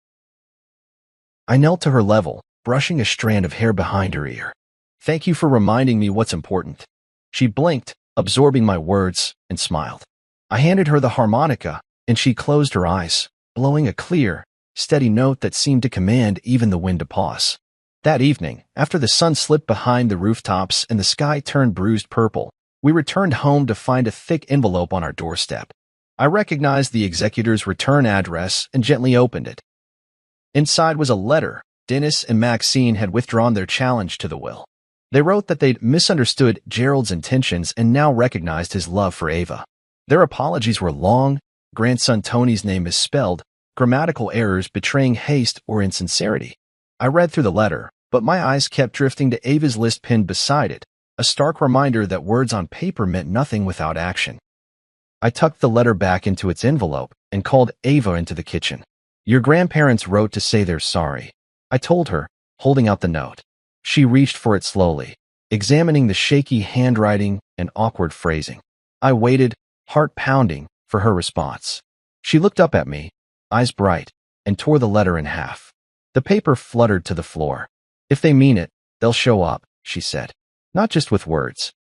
I knelt to her level, brushing a strand of hair behind her ear. "Thank you for reminding me what's important." She blinked, absorbing my words, and smiled. I handed her the harmonica, and she closed her eyes, blowing a clear, steady note that seemed to command even the wind to pause. That evening, after the sun slipped behind the rooftops and the sky turned bruised purple, we returned home to find a thick envelope on our doorstep. I recognized the executor's return address and gently opened it. Inside was a letter. Dennis and Maxine had withdrawn their challenge to the will. They wrote that they'd misunderstood Gerald's intentions and now recognized his love for Ava. Their apologies were long, grandson Tony's name misspelled, grammatical errors betraying haste or insincerity. I read through the letter, but my eyes kept drifting to Ava's list pinned beside it, a stark reminder that words on paper meant nothing without action. I tucked the letter back into its envelope and called Ava into the kitchen. "Your grandparents wrote to say they're sorry," I told her, holding out the note. She reached for it slowly, examining the shaky handwriting and awkward phrasing. I waited, heart pounding, for her response. She looked up at me, eyes bright, and tore the letter in half. The paper fluttered to the floor. "If they mean it, they'll show up," she said. "Not just with words."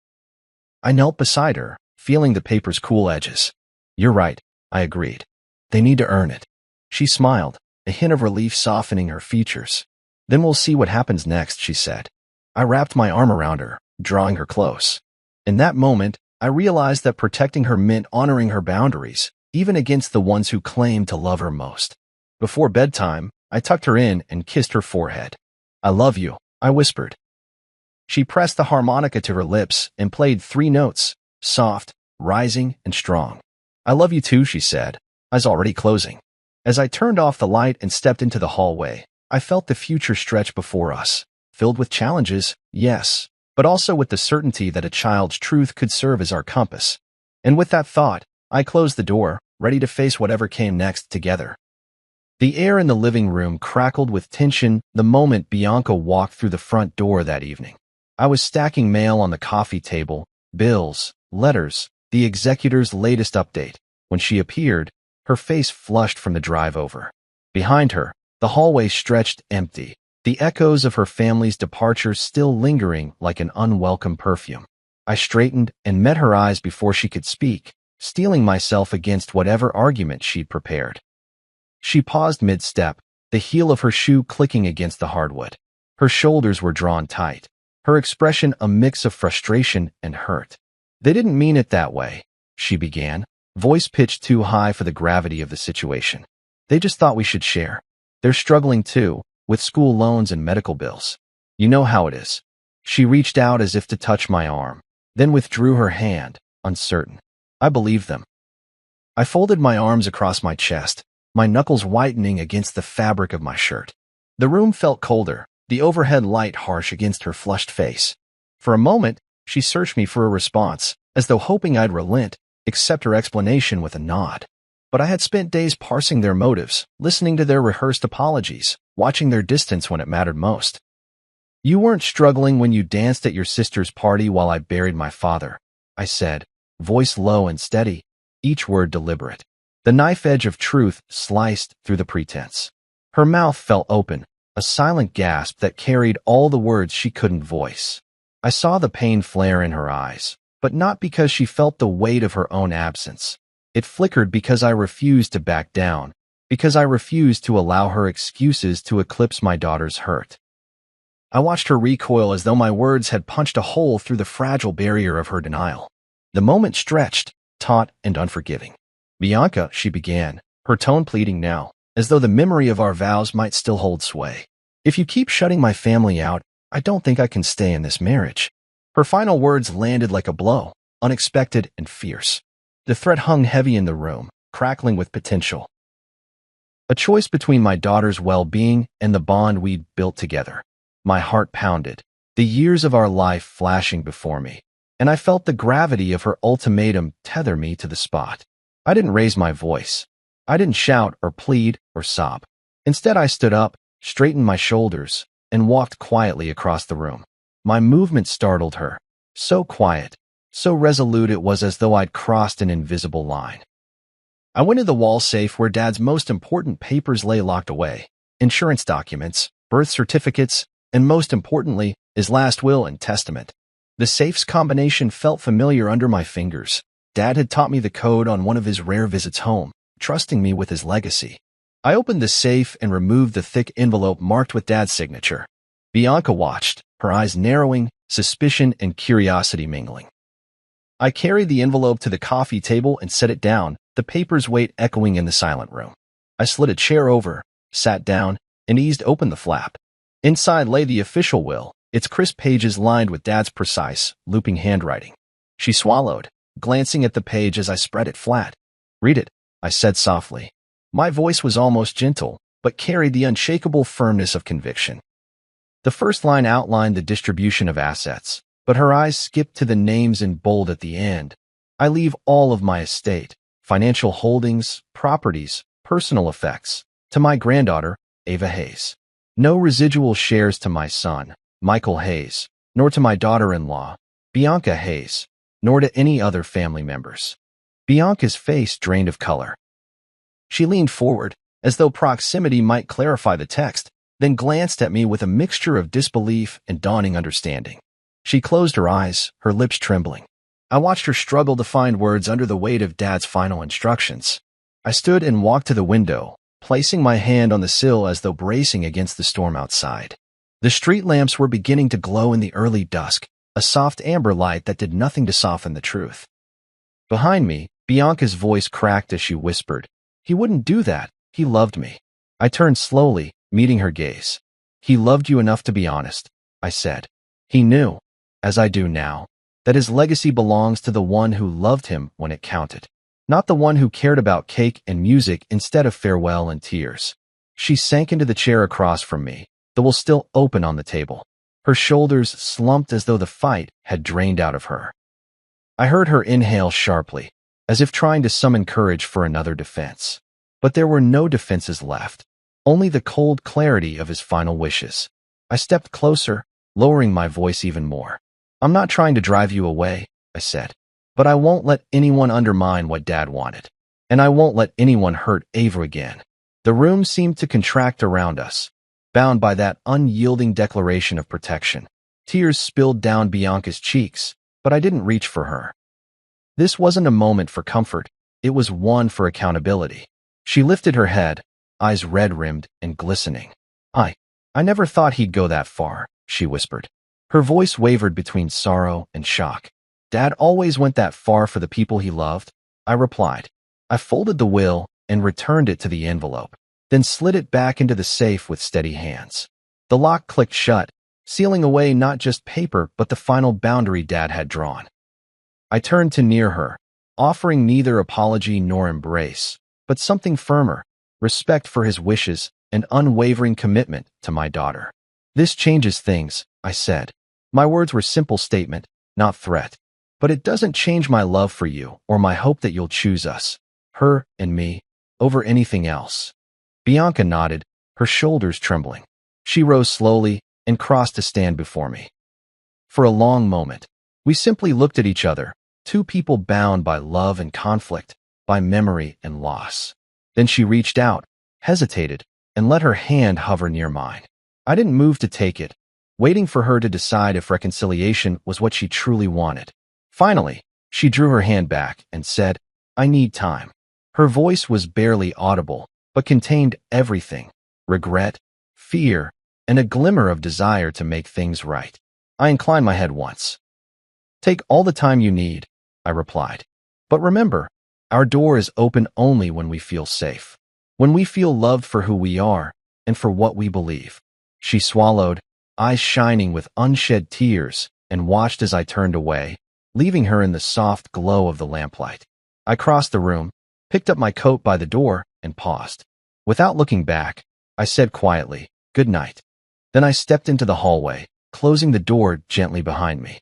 I knelt beside her, feeling the paper's cool edges. "You're right," I agreed. "They need to earn it." She smiled, a hint of relief softening her features. "Then we'll see what happens next," she said. I wrapped my arm around her, drawing her close. In that moment, I realized that protecting her meant honoring her boundaries, even against the ones who claimed to love her most. Before bedtime, I tucked her in and kissed her forehead. "I love you," I whispered. She pressed the harmonica to her lips and played 3 notes, soft, rising, and strong. "I love you too," she said, eyes already closing. As I turned off the light and stepped into the hallway, I felt the future stretch before us, filled with challenges, yes, but also with the certainty that a child's truth could serve as our compass. And with that thought, I closed the door, ready to face whatever came next together. The air in the living room crackled with tension the moment Bianca walked through the front door that evening. I was stacking mail on the coffee table, bills, letters, the executor's latest update. When she appeared, her face flushed from the drive over. Behind her, the hallway stretched empty, the echoes of her family's departure still lingering like an unwelcome perfume. I straightened and met her eyes before she could speak, steeling myself against whatever argument she'd prepared. She paused mid-step, the heel of her shoe clicking against the hardwood. Her shoulders were drawn tight, her expression a mix of frustration and hurt. "They didn't mean it that way," she began, voice pitched too high for the gravity of the situation. "They just thought we should share. They're struggling too, with school loans and medical bills. You know how it is." She reached out as if to touch my arm, then withdrew her hand, uncertain. I believed them. I folded my arms across my chest, my knuckles whitening against the fabric of my shirt. The room felt colder, the overhead light harsh against her flushed face. For a moment, she searched me for a response, as though hoping I'd relent, accept her explanation with a nod. But I had spent days parsing their motives, listening to their rehearsed apologies, watching their distance when it mattered most. "You weren't struggling when you danced at your sister's party while I buried my father," I said, voice low and steady, each word deliberate. The knife edge of truth sliced through the pretense. Her mouth fell open, a silent gasp that carried all the words she couldn't voice. I saw the pain flare in her eyes, but not because she felt the weight of her own absence. It flickered because I refused to back down, because I refused to allow her excuses to eclipse my daughter's hurt. I watched her recoil as though my words had punched a hole through the fragile barrier of her denial. The moment stretched, taut and unforgiving. "Bianca," she began, her tone pleading now, as though the memory of our vows might still hold sway. "If you keep shutting my family out, I don't think I can stay in this marriage." Her final words landed like a blow, unexpected and fierce. The threat hung heavy in the room, crackling with potential. A choice between my daughter's well-being and the bond we'd built together. My heart pounded, the years of our life flashing before me, and I felt the gravity of her ultimatum tether me to the spot. I didn't raise my voice. I didn't shout or plead or sob. Instead, I stood up, straightened my shoulders, and walked quietly across the room. My movement startled her. So quiet, so resolute it was as though I'd crossed an invisible line. I went to the wall safe where Dad's most important papers lay locked away. Insurance documents, birth certificates, and most importantly, his last will and testament. The safe's combination felt familiar under my fingers. Dad had taught me the code on one of his rare visits home, trusting me with his legacy. I opened the safe and removed the thick envelope marked with Dad's signature. Bianca watched, her eyes narrowing, suspicion and curiosity mingling. I carried the envelope to the coffee table and set it down, the paper's weight echoing in the silent room. I slid a chair over, sat down, and eased open the flap. Inside lay the official will, its crisp pages lined with Dad's precise, looping handwriting. She swallowed, glancing at the page as I spread it flat. "Read it," I said softly. My voice was almost gentle, but carried the unshakable firmness of conviction. The first line outlined the distribution of assets, but her eyes skipped to the names in bold at the end. "I leave all of my estate, financial holdings, properties, personal effects, to my granddaughter, Ava Hayes. No residual shares to my son, Michael Hayes, nor to my daughter-in-law, Bianca Hayes, nor to any other family members." Bianca's face drained of color. She leaned forward, as though proximity might clarify the text, then glanced at me with a mixture of disbelief and dawning understanding. She closed her eyes, her lips trembling. I watched her struggle to find words under the weight of Dad's final instructions. I stood and walked to the window, placing my hand on the sill as though bracing against the storm outside. The street lamps were beginning to glow in the early dusk, a soft amber light that did nothing to soften the truth. Behind me, Bianca's voice cracked as she whispered, "He wouldn't do that. He loved me." I turned slowly, meeting her gaze. "He loved you enough to be honest," I said. "He knew, as I do now, that his legacy belongs to the one who loved him when it counted, not the one who cared about cake and music instead of farewell and tears." She sank into the chair across from me, the will still open on the table. Her shoulders slumped as though the fight had drained out of her. I heard her inhale sharply, as if trying to summon courage for another defense. But there were no defenses left, only the cold clarity of his final wishes. I stepped closer, lowering my voice even more. "I'm not trying to drive you away," I said, "but I won't let anyone undermine what Dad wanted. And I won't let anyone hurt Ava again." The room seemed to contract around us, bound by that unyielding declaration of protection. Tears spilled down Bianca's cheeks, but I didn't reach for her. This wasn't a moment for comfort, it was one for accountability. She lifted her head, eyes red-rimmed and glistening. I never thought he'd go that far," she whispered. Her voice wavered between sorrow and shock. "Dad always went that far for the people he loved," I replied. I folded the will and returned it to the envelope, then slid it back into the safe with steady hands. The lock clicked shut, sealing away not just paper but the final boundary Dad had drawn. I turned to near her, offering neither apology nor embrace, but something firmer, respect for his wishes and unwavering commitment to my daughter. "This changes things," I said. My words were simple statement, not threat. "But it doesn't change my love for you or my hope that you'll choose us, her and me, over anything else." Bianca nodded, her shoulders trembling. She rose slowly and crossed to stand before me. For a long moment, we simply looked at each other, two people bound by love and conflict, by memory and loss. Then she reached out, hesitated, and let her hand hover near mine. I didn't move to take it, waiting for her to decide if reconciliation was what she truly wanted. Finally, she drew her hand back and said, "I need time." Her voice was barely audible, but contained everything: regret, fear, and a glimmer of desire to make things right. I inclined my head once. "Take all the time you need," I replied. "But remember, our door is open only when we feel safe, when we feel loved for who we are and for what we believe." She swallowed, eyes shining with unshed tears, and watched as I turned away, leaving her in the soft glow of the lamplight. I crossed the room, picked up my coat by the door, and paused. Without looking back, I said quietly, "Good night." Then I stepped into the hallway, closing the door gently behind me.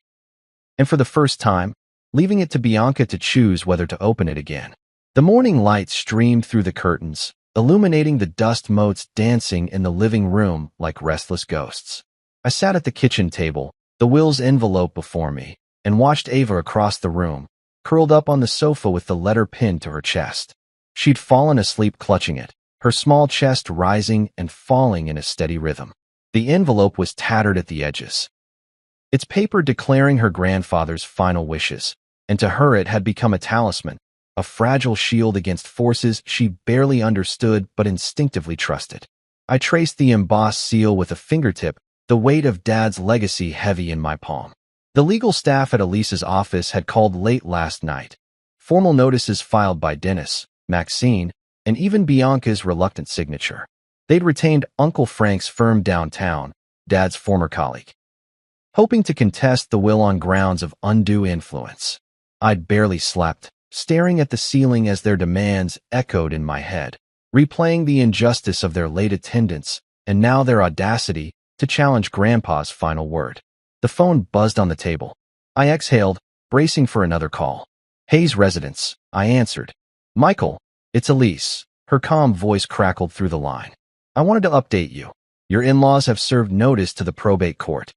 And for the first time, leaving it to Bianca to choose whether to open it again. The morning light streamed through the curtains, illuminating the dust motes dancing in the living room like restless ghosts. I sat at the kitchen table, the will's envelope before me, and watched Ava across the room, curled up on the sofa with the letter pinned to her chest. She'd fallen asleep clutching it, her small chest rising and falling in a steady rhythm. The envelope was tattered at the edges, its paper declaring her grandfather's final wishes, and to her it had become a talisman, a fragile shield against forces she barely understood but instinctively trusted. I traced the embossed seal with a fingertip, the weight of Dad's legacy heavy in my palm. The legal staff at Elise's office had called late last night. Formal notices filed by Dennis, Maxine, and even Bianca's reluctant signature. They'd retained Uncle Frank's firm downtown, Dad's former colleague. hoping to contest the will on grounds of undue influence. I'd barely slept, staring at the ceiling as their demands echoed in my head, replaying the injustice of their late attendance and now their audacity to challenge Grandpa's final word. The phone buzzed on the table. I exhaled, bracing for another call. Hayes residence, I answered. Michael, it's Elise. Her calm voice crackled through the line. I wanted to update you. Your in-laws have served notice to the probate court.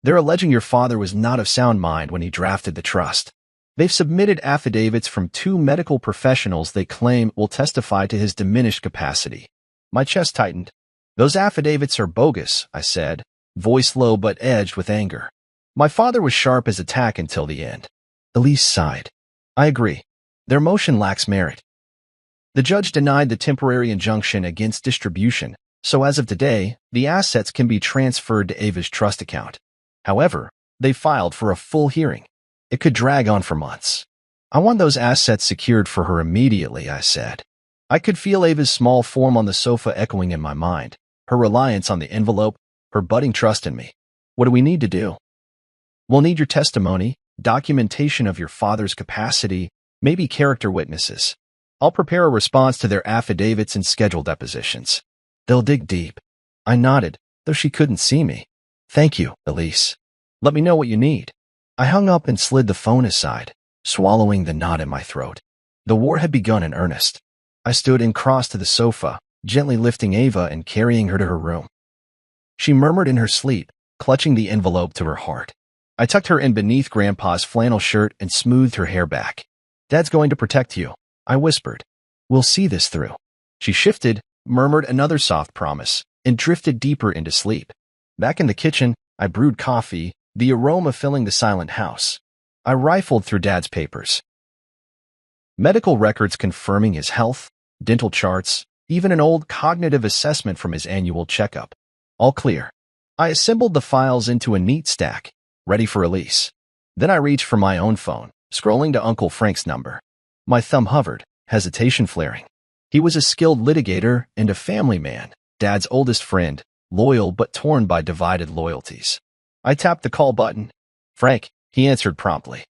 They're alleging your father was not of sound mind when he drafted the trust. They've submitted affidavits from 2 medical professionals they claim will testify to his diminished capacity. My chest tightened. Those affidavits are bogus, I said, voice low but edged with anger. My father was sharp as a tack until the end. Elise sighed. I agree. Their motion lacks merit. The judge denied the temporary injunction against distribution, so as of today, the assets can be transferred to Ava's trust account. However, they filed for a full hearing. It could drag on for months. I want those assets secured for her immediately, I said. I could feel Ava's small form on the sofa echoing in my mind, her reliance on the envelope, her budding trust in me. What do we need to do? We'll need your testimony, documentation of your father's capacity, maybe character witnesses. I'll prepare a response to their affidavits and schedule depositions. They'll dig deep. I nodded, though she couldn't see me. Thank you, Elise. Let me know what you need. I hung up and slid the phone aside, swallowing the knot in my throat. The war had begun in earnest. I stood and crossed to the sofa, gently lifting Ava and carrying her to her room. She murmured in her sleep, clutching the envelope to her heart. I tucked her in beneath Grandpa's flannel shirt and smoothed her hair back. Dad's going to protect you, I whispered. We'll see this through. She shifted, murmured another soft promise, and drifted deeper into sleep. Back in the kitchen, I brewed coffee, the aroma filling the silent house. I rifled through Dad's papers. Medical records confirming his health, dental charts, even an old cognitive assessment from his annual checkup. All clear. I assembled the files into a neat stack, ready for release. Then I reached for my own phone, scrolling to Uncle Frank's number. My thumb hovered, hesitation flaring. He was a skilled litigator and a family man, Dad's oldest friend, loyal but torn by divided loyalties. I tapped the call button. Frank, he answered promptly.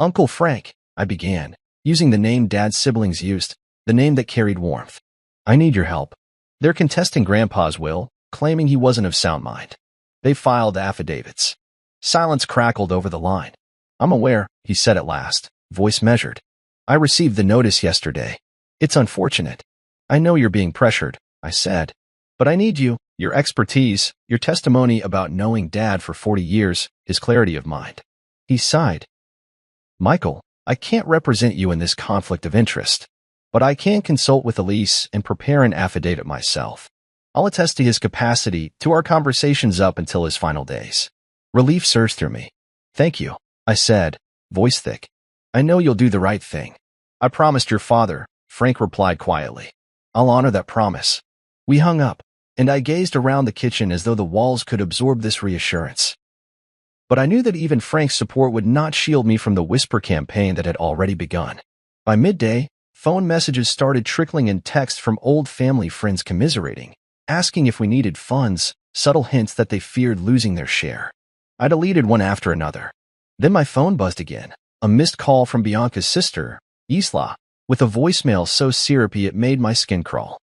Uncle Frank, I began, using the name Dad's siblings used, the name that carried warmth. I need your help. They're contesting Grandpa's will, claiming he wasn't of sound mind. They filed affidavits. Silence crackled over the line. I'm aware, he said at last, voice measured. I received the notice yesterday. It's unfortunate. I know you're being pressured, I said. But I need you, your expertise, your testimony about knowing Dad for 40 years, his clarity of mind. He sighed. Michael, I can't represent you in this conflict of interest, but I can consult with Elise and prepare an affidavit myself. I'll attest to his capacity, to our conversations up until his final days. Relief surged through me. Thank you, I said, voice thick. I know you'll do the right thing. I promised your father, Frank replied quietly. I'll honor that promise. We hung up, and I gazed around the kitchen as though the walls could absorb this reassurance. But I knew that even Frank's support would not shield me from the whisper campaign that had already begun. By midday, phone messages started trickling in text from old family friends commiserating, asking if we needed funds, subtle hints that they feared losing their share. I deleted one after another. Then my phone buzzed again, a missed call from Bianca's sister, Isla, with a voicemail so syrupy it made my skin crawl.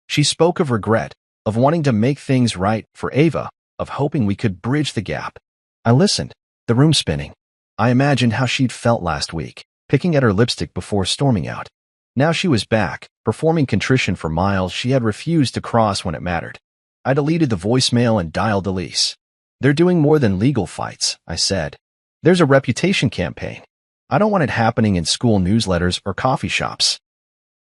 She spoke of regret, of wanting to make things right for Ava, of hoping we could bridge the gap. I listened, the room spinning. I imagined how she'd felt last week, picking at her lipstick before storming out. Now she was back, performing contrition for miles she had refused to cross when it mattered. I deleted the voicemail and dialed Elise. They're doing more than legal fights, I said. There's a reputation campaign. I don't want it happening in school newsletters or coffee shops.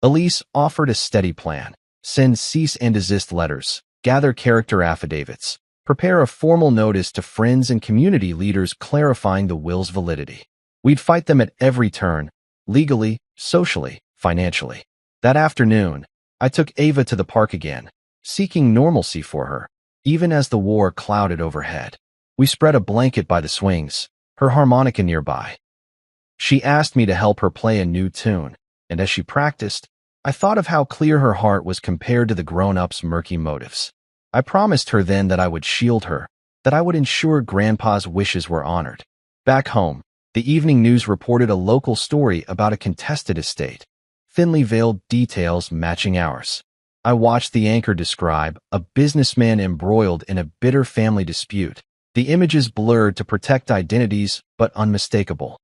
Elise offered a steady plan. Send cease and desist letters, gather character affidavits, prepare a formal notice to friends and community leaders clarifying the will's validity. We'd fight them at every turn, legally, socially, financially. That afternoon, I took Ava to the park again, seeking normalcy for her, even as the war clouded overhead. We spread a blanket by the swings, her harmonica nearby. She asked me to help her play a new tune, and as she practiced, I thought of how clear her heart was compared to the grown-ups' murky motives. I promised her then that I would shield her, that I would ensure Grandpa's wishes were honored. Back home, the evening news reported a local story about a contested estate, thinly veiled details matching ours. I watched the anchor describe a businessman embroiled in a bitter family dispute, the images blurred to protect identities but unmistakable.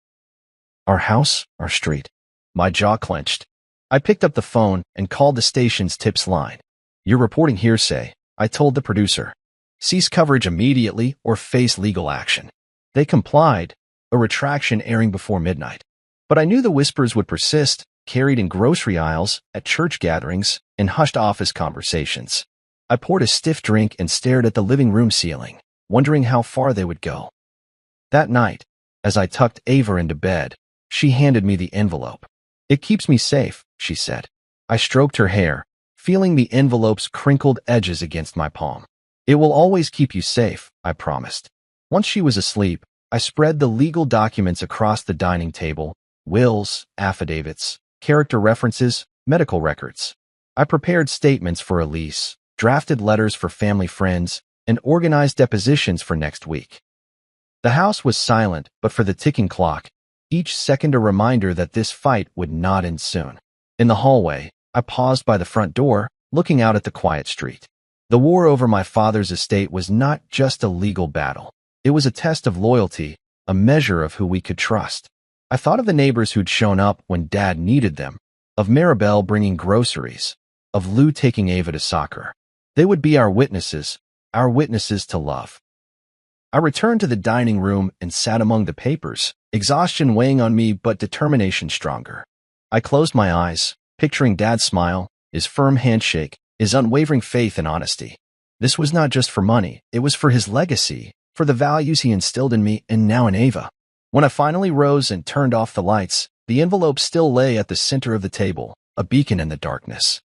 Our house, our street. My jaw clenched. I picked up the phone and called the station's tips line. "You're reporting hearsay," I told the producer. "Cease coverage immediately or face legal action." They complied, a retraction airing before midnight. But I knew the whispers would persist, carried in grocery aisles, at church gatherings, and hushed office conversations. I poured a stiff drink and stared at the living room ceiling, wondering how far they would go. That night, as I tucked Ava into bed, she handed me the envelope. "It keeps me safe," she said. I stroked her hair, feeling the envelope's crinkled edges against my palm. "It will always keep you safe," I promised. Once she was asleep, I spread the legal documents across the dining table: wills, affidavits, character references, medical records. I prepared statements for a lease, drafted letters for family friends, and organized depositions for next week. The house was silent, but for the ticking clock, each second a reminder that this fight would not end soon. In the hallway, I paused by the front door, looking out at the quiet street. The war over my father's estate was not just a legal battle. It was a test of loyalty, a measure of who we could trust. I thought of the neighbors who'd shown up when Dad needed them, of Maribel bringing groceries, of Lou taking Ava to soccer. They would be our witnesses to love. I returned to the dining room and sat among the papers, exhaustion weighing on me but determination stronger. I closed my eyes, picturing Dad's smile, his firm handshake, his unwavering faith and honesty. This was not just for money, it was for his legacy, for the values he instilled in me and now in Ava. When I finally rose and turned off the lights, the envelope still lay at the center of the table, a beacon in the darkness.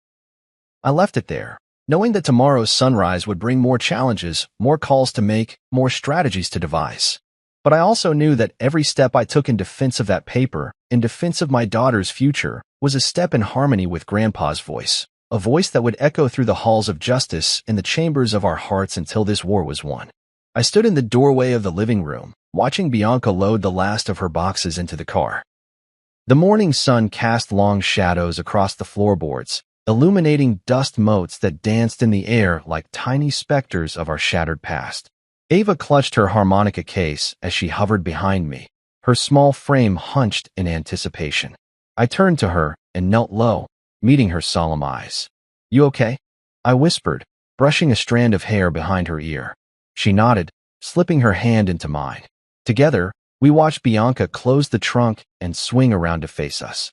I left it there, knowing that tomorrow's sunrise would bring more challenges, more calls to make, more strategies to devise. But I also knew that every step I took in defense of that paper, in defense of my daughter's future, was a step in harmony with Grandpa's voice, a voice that would echo through the halls of justice in the chambers of our hearts until this war was won. I stood in the doorway of the living room, watching Bianca load the last of her boxes into the car. The morning sun cast long shadows across the floorboards, illuminating dust motes that danced in the air like tiny specters of our shattered past. Ava clutched her harmonica case as she hovered behind me, her small frame hunched in anticipation. I turned to her and knelt low, meeting her solemn eyes. "You okay?" I whispered, brushing a strand of hair behind her ear. She nodded, slipping her hand into mine. Together, we watched Bianca close the trunk and swing around to face us.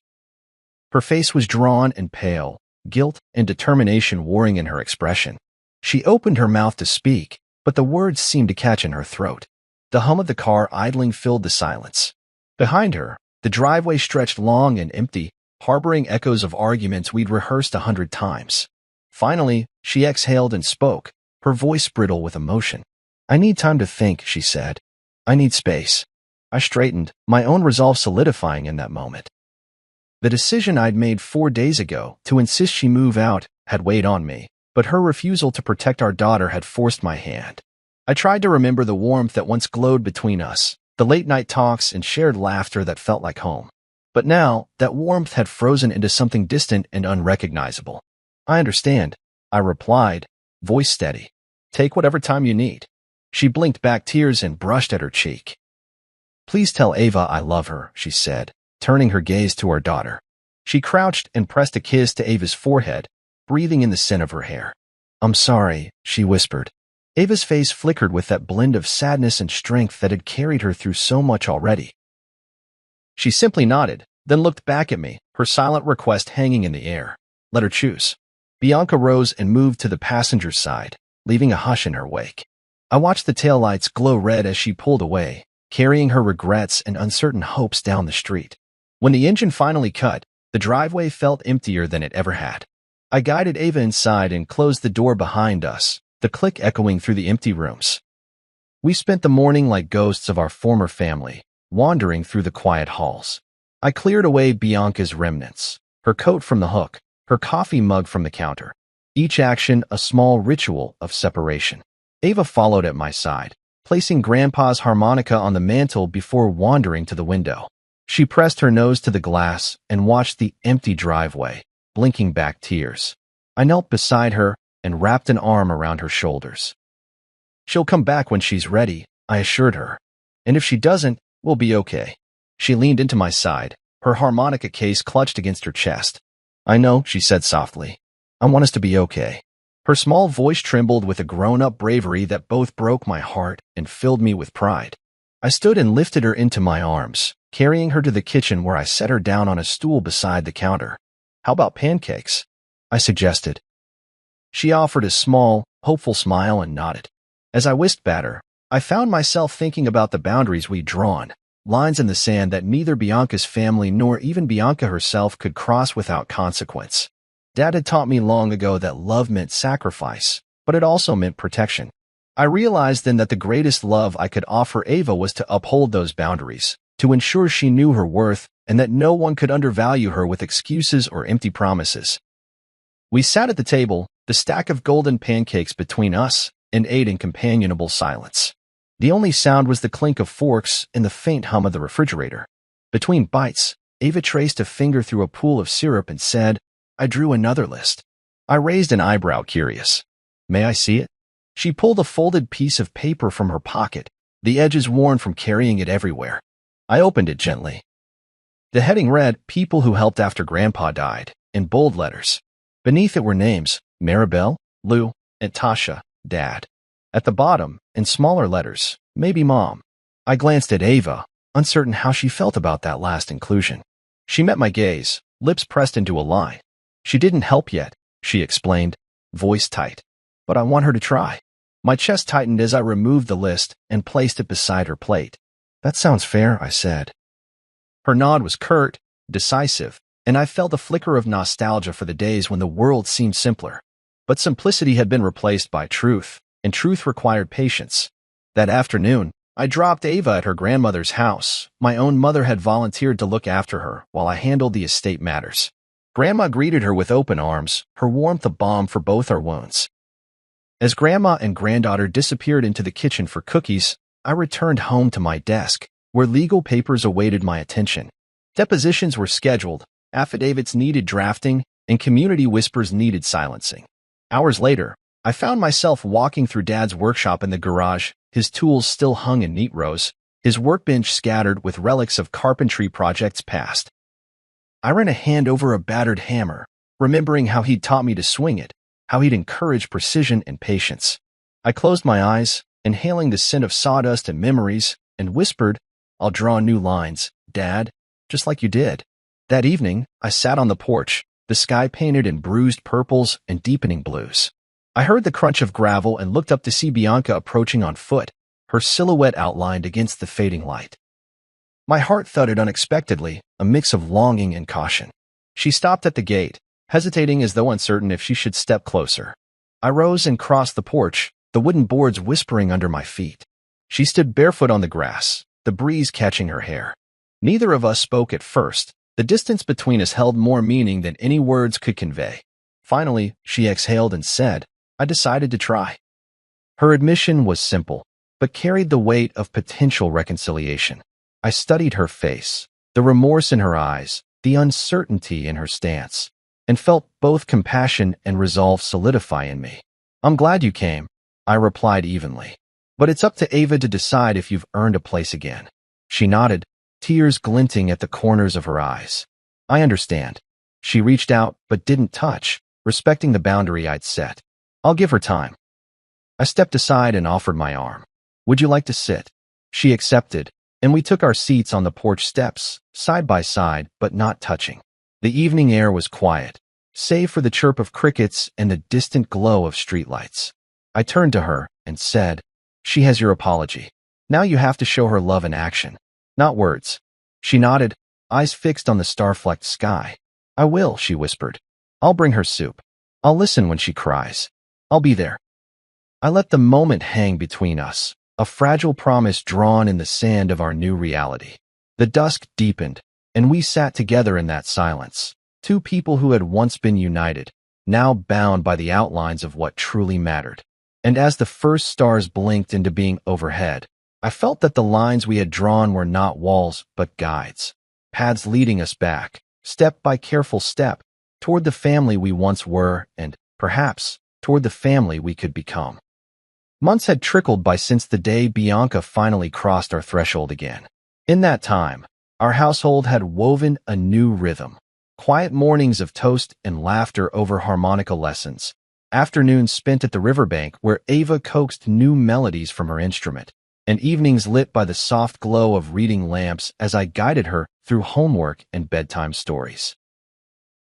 Her face was drawn and pale, guilt and determination warring in her expression. She opened her mouth to speak, but the words seemed to catch in her throat. The hum of the car idling filled the silence. Behind her, the driveway stretched long and empty, harboring echoes of arguments we'd rehearsed 100 times. Finally, she exhaled and spoke, her voice brittle with emotion. "I need time to think," she said. "I need space." I straightened, my own resolve solidifying in that moment. The decision I'd made 4 days ago to insist she move out had weighed on me, but her refusal to protect our daughter had forced my hand. I tried to remember the warmth that once glowed between us, the late-night talks and shared laughter that felt like home. But now, that warmth had frozen into something distant and unrecognizable. "I understand," I replied, voice steady. "Take whatever time you need." She blinked back tears and brushed at her cheek. "Please tell Ava I love her," she said, turning her gaze to our daughter. She crouched and pressed a kiss to Ava's forehead, breathing in the scent of her hair. "I'm sorry," she whispered. Ava's face flickered with that blend of sadness and strength that had carried her through so much already. She simply nodded, then looked back at me, her silent request hanging in the air. Let her choose. Bianca rose and moved to the passenger's side, leaving a hush in her wake. I watched the taillights glow red as she pulled away, carrying her regrets and uncertain hopes down the street. When the engine finally cut, the driveway felt emptier than it ever had. I guided Ava inside and closed the door behind us, the click echoing through the empty rooms. We spent the morning like ghosts of our former family, wandering through the quiet halls. I cleared away Bianca's remnants, her coat from the hook, her coffee mug from the counter, each action a small ritual of separation. Ava followed at my side, placing Grandpa's harmonica on the mantel before wandering to the window. She pressed her nose to the glass and watched the empty driveway, blinking back tears. I knelt beside her and wrapped an arm around her shoulders. "She'll come back when she's ready," I assured her. "And if she doesn't, we'll be okay." She leaned into my side, her harmonica case clutched against her chest. "I know," she said softly. "I want us to be okay." Her small voice trembled with a grown-up bravery that both broke my heart and filled me with pride. I stood and lifted her into my arms, carrying her to the kitchen where I set her down on a stool beside the counter. "How about pancakes?" I suggested. She offered a small, hopeful smile and nodded. As I whisked batter, I found myself thinking about the boundaries we'd drawn, lines in the sand that neither Bianca's family nor even Bianca herself could cross without consequence. Dad had taught me long ago that love meant sacrifice, but it also meant protection. I realized then that the greatest love I could offer Ava was to uphold those boundaries, to ensure she knew her worth and that no one could undervalue her with excuses or empty promises. We sat at the table, the stack of golden pancakes between us, and ate in companionable silence. The only sound was the clink of forks and the faint hum of the refrigerator. Between bites, Ava traced a finger through a pool of syrup and said, "I drew another list." I raised an eyebrow, curious. "May I see it?" She pulled a folded piece of paper from her pocket, the edges worn from carrying it everywhere. I opened it gently. The heading read, "People who helped after Grandpa died," in bold letters. Beneath it were names, Maribel, Lou, and Tasha, Dad. At the bottom, in smaller letters, maybe Mom. I glanced at Ava, uncertain how she felt about that last inclusion. She met my gaze, lips pressed into a line. "She didn't help yet," she explained, voice tight. "But I want her to try." My chest tightened as I removed the list and placed it beside her plate. "That sounds fair," I said. Her nod was curt, decisive, and I felt a flicker of nostalgia for the days when the world seemed simpler. But simplicity had been replaced by truth, and truth required patience. That afternoon, I dropped Ava at her grandmother's house. My own mother had volunteered to look after her while I handled the estate matters. Grandma greeted her with open arms, her warmth a balm for both our wounds. As Grandma and granddaughter disappeared into the kitchen for cookies, I returned home to my desk, where legal papers awaited my attention. Depositions were scheduled, affidavits needed drafting, and community whispers needed silencing. Hours later, I found myself walking through Dad's workshop in the garage, his tools still hung in neat rows, his workbench scattered with relics of carpentry projects past. I ran a hand over a battered hammer, remembering how he'd taught me to swing it, how he'd encouraged precision and patience. I closed my eyes, inhaling the scent of sawdust and memories, and whispered, "I'll draw new lines, Dad, just like you did." That evening, I sat on the porch, the sky painted in bruised purples and deepening blues. I heard the crunch of gravel and looked up to see Bianca approaching on foot, her silhouette outlined against the fading light. My heart thudded unexpectedly, a mix of longing and caution. She stopped at the gate, hesitating as though uncertain if she should step closer. I rose and crossed the porch, the wooden boards whispering under my feet. She stood barefoot on the grass, the breeze catching her hair. Neither of us spoke at first. The distance between us held more meaning than any words could convey. Finally, she exhaled and said, "I decided to try." Her admission was simple, but carried the weight of potential reconciliation. I studied her face, the remorse in her eyes, the uncertainty in her stance, and felt both compassion and resolve solidify in me. "I'm glad you came," I replied evenly. "But it's up to Ava to decide if you've earned a place again." She nodded, tears glinting at the corners of her eyes. "I understand." She reached out but didn't touch, respecting the boundary I'd set. "I'll give her time." I stepped aside and offered my arm. "Would you like to sit?" She accepted, and we took our seats on the porch steps, side by side but not touching. The evening air was quiet, save for the chirp of crickets and the distant glow of streetlights. I turned to her and said, "She has your apology. Now you have to show her love in action, not words." She nodded, eyes fixed on the star-flecked sky. "I will," she whispered. "I'll bring her soup. I'll listen when she cries. I'll be there." I let the moment hang between us, a fragile promise drawn in the sand of our new reality. The dusk deepened, and we sat together in that silence, two people who had once been united, now bound by the outlines of what truly mattered. And as the first stars blinked into being overhead, I felt that the lines we had drawn were not walls, but guides, paths leading us back, step by careful step, toward the family we once were and, perhaps, toward the family we could become. Months had trickled by since the day Bianca finally crossed our threshold again. In that time, our household had woven a new rhythm. Quiet mornings of toast and laughter over harmonica lessons, afternoons spent at the riverbank where Ava coaxed new melodies from her instrument, and evenings lit by the soft glow of reading lamps as I guided her through homework and bedtime stories.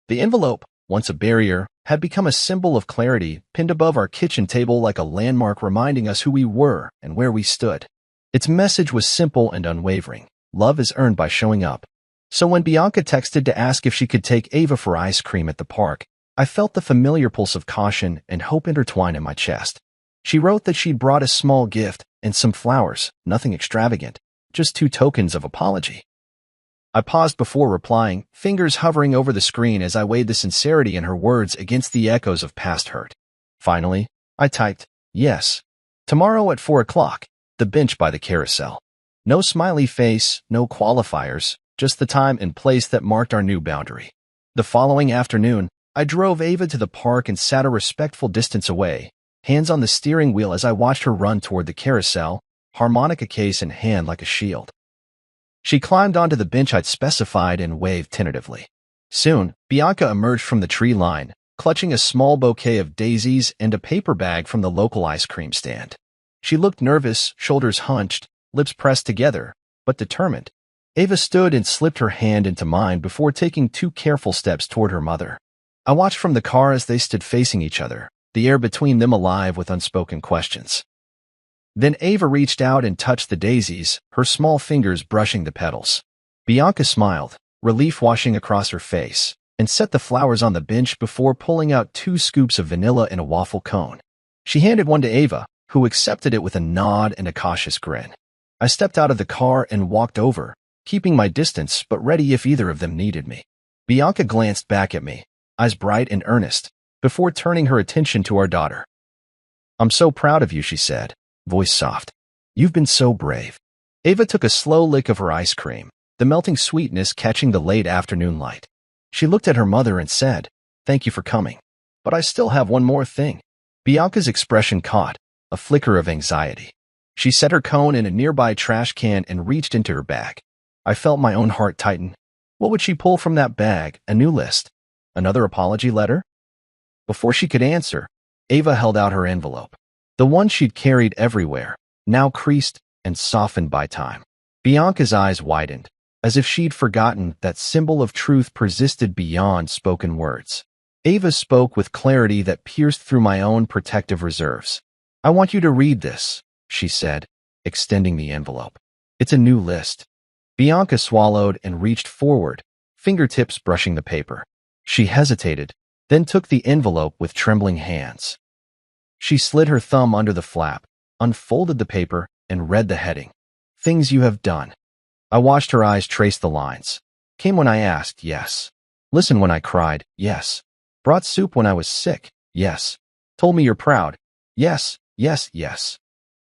The envelope, once a barrier, had become a symbol of clarity, pinned above our kitchen table like a landmark reminding us who we were and where we stood. Its message was simple and unwavering. Love is earned by showing up. So when Bianca texted to ask if she could take Ava for ice cream at the park, I felt the familiar pulse of caution and hope intertwine in my chest. She wrote that she'd brought a small gift and some flowers, nothing extravagant, just 2 tokens of apology. I paused before replying, fingers hovering over the screen as I weighed the sincerity in her words against the echoes of past hurt. Finally, I typed, yes. Tomorrow at 4 o'clock, the bench by the carousel. No smiley face, no qualifiers, just the time and place that marked our new boundary. The following afternoon, I drove Ava to the park and sat a respectful distance away, hands on the steering wheel as I watched her run toward the carousel, harmonica case in hand like a shield. She climbed onto the bench I'd specified and waved tentatively. Soon, Bianca emerged from the tree line, clutching a small bouquet of daisies and a paper bag from the local ice cream stand. She looked nervous, shoulders hunched, lips pressed together, but determined. Ava stood and slipped her hand into mine before taking 2 careful steps toward her mother. I watched from the car as they stood facing each other, the air between them alive with unspoken questions. Then Ava reached out and touched the daisies, her small fingers brushing the petals. Bianca smiled, relief washing across her face, and set the flowers on the bench before pulling out 2 scoops of vanilla in a waffle cone. She handed one to Ava, who accepted it with a nod and a cautious grin. I stepped out of the car and walked over, keeping my distance but ready if either of them needed me. Bianca glanced back at me, eyes bright and earnest, before turning her attention to our daughter. "I'm so proud of you," she said, voice soft. "You've been so brave." Ava took a slow lick of her ice cream, the melting sweetness catching the late afternoon light. She looked at her mother and said, "Thank you for coming. But I still have one more thing." Bianca's expression caught, a flicker of anxiety. She set her cone in a nearby trash can and reached into her bag. I felt my own heart tighten. What would she pull from that bag? A new list? Another apology letter? Before she could answer, Ava held out her envelope. The one she'd carried everywhere, now creased and softened by time. Bianca's eyes widened, as if she'd forgotten that symbol of truth persisted beyond spoken words. Ava spoke with clarity that pierced through my own protective reserves. "I want you to read this," she said, extending the envelope. "It's a new list." Bianca swallowed and reached forward, fingertips brushing the paper. She hesitated, then took the envelope with trembling hands. She slid her thumb under the flap, unfolded the paper, and read the heading. "Things you have done." I watched her eyes trace the lines. "Came when I asked, yes. Listened when I cried, yes. Brought soup when I was sick, yes. Told me you're proud, yes, yes, yes."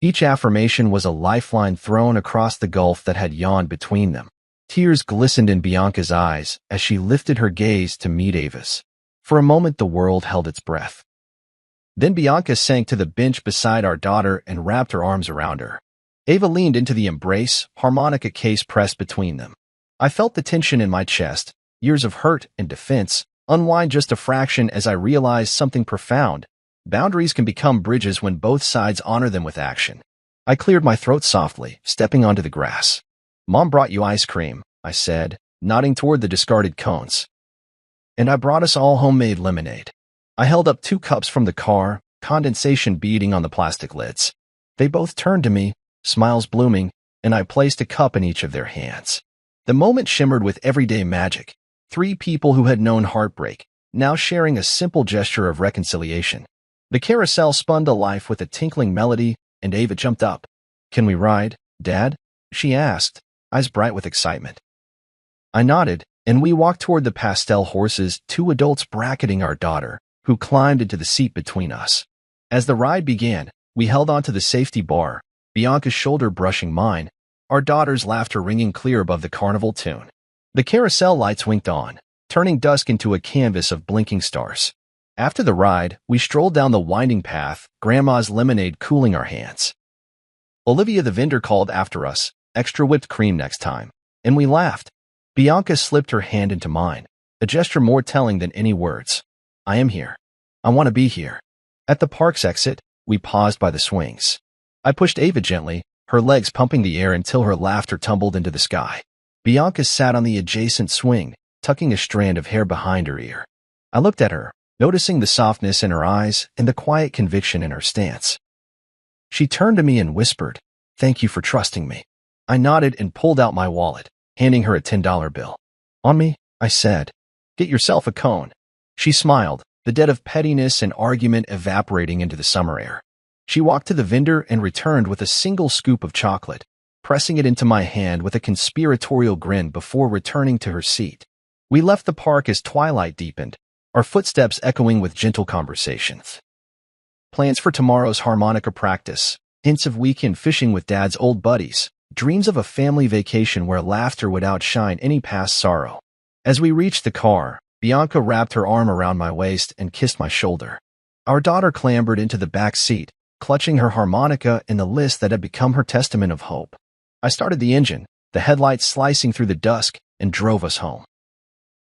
Each affirmation was a lifeline thrown across the gulf that had yawned between them. Tears glistened in Bianca's eyes as she lifted her gaze to meet Ava's. For a moment the world held its breath. Then Bianca sank to the bench beside our daughter and wrapped her arms around her. Ava leaned into the embrace, harmonica case pressed between them. I felt the tension in my chest, years of hurt and defense, unwind just a fraction as I realized something profound. Boundaries can become bridges when both sides honor them with action. I cleared my throat softly, stepping onto the grass. "Mom brought you ice cream," I said, nodding toward the discarded cones. "And I brought us all homemade lemonade." I held up 2 cups from the car, condensation beading on the plastic lids. They both turned to me, smiles blooming, and I placed a cup in each of their hands. The moment shimmered with everyday magic. 3 people who had known heartbreak, now sharing a simple gesture of reconciliation. The carousel spun to life with a tinkling melody, and Ava jumped up. "Can we ride, Dad?" she asked, eyes bright with excitement. I nodded, and we walked toward the pastel horses, 2 adults bracketing our daughter, who climbed into the seat between us. As the ride began, We held onto the safety bar, Bianca's shoulder brushing mine, our daughter's laughter ringing clear above the carnival tune. The carousel lights winked on, turning dusk into a canvas of blinking stars. After the ride, we strolled down the winding path, Grandma's lemonade cooling our hands. Olivia the vendor called after us, extra whipped cream next time, and we laughed. Bianca slipped her hand into mine, a gesture more telling than any words. I am here. I want to be here. At the park's exit, we paused by the swings. I pushed Ava gently, her legs pumping the air until her laughter tumbled into the sky. Bianca sat on the adjacent swing, tucking a strand of hair behind her ear. I looked at her, noticing the softness in her eyes and the quiet conviction in her stance. She turned to me and whispered, "Thank you for trusting me." I nodded and pulled out my wallet, handing her a $10 bill. "On me?" I said. "Get yourself a cone." She smiled, the debt of pettiness and argument evaporating into the summer air. She walked to the vendor and returned with a single scoop of chocolate, pressing it into my hand with a conspiratorial grin before returning to her seat. We left the park as twilight deepened, our footsteps echoing with gentle conversations. Plans for tomorrow's harmonica practice, hints of weekend fishing with Dad's old buddies, dreams of a family vacation where laughter would outshine any past sorrow. As we reached the car, Bianca wrapped her arm around my waist and kissed my shoulder. Our daughter clambered into the back seat, clutching her harmonica and the list that had become her testament of hope. I started the engine, the headlights slicing through the dusk, and drove us home.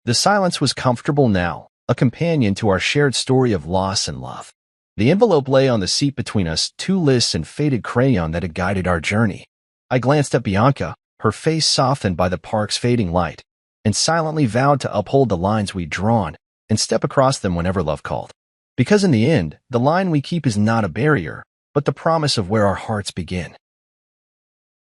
The silence was comfortable now, a companion to our shared story of loss and love. The envelope lay on the seat between us, 2 lists and faded crayon that had guided our journey. I glanced at Bianca, her face softened by the park's fading light, and silently vowed to uphold the lines we'd drawn and step across them whenever love called. Because in the end, the line we keep is not a barrier, but the promise of where our hearts begin.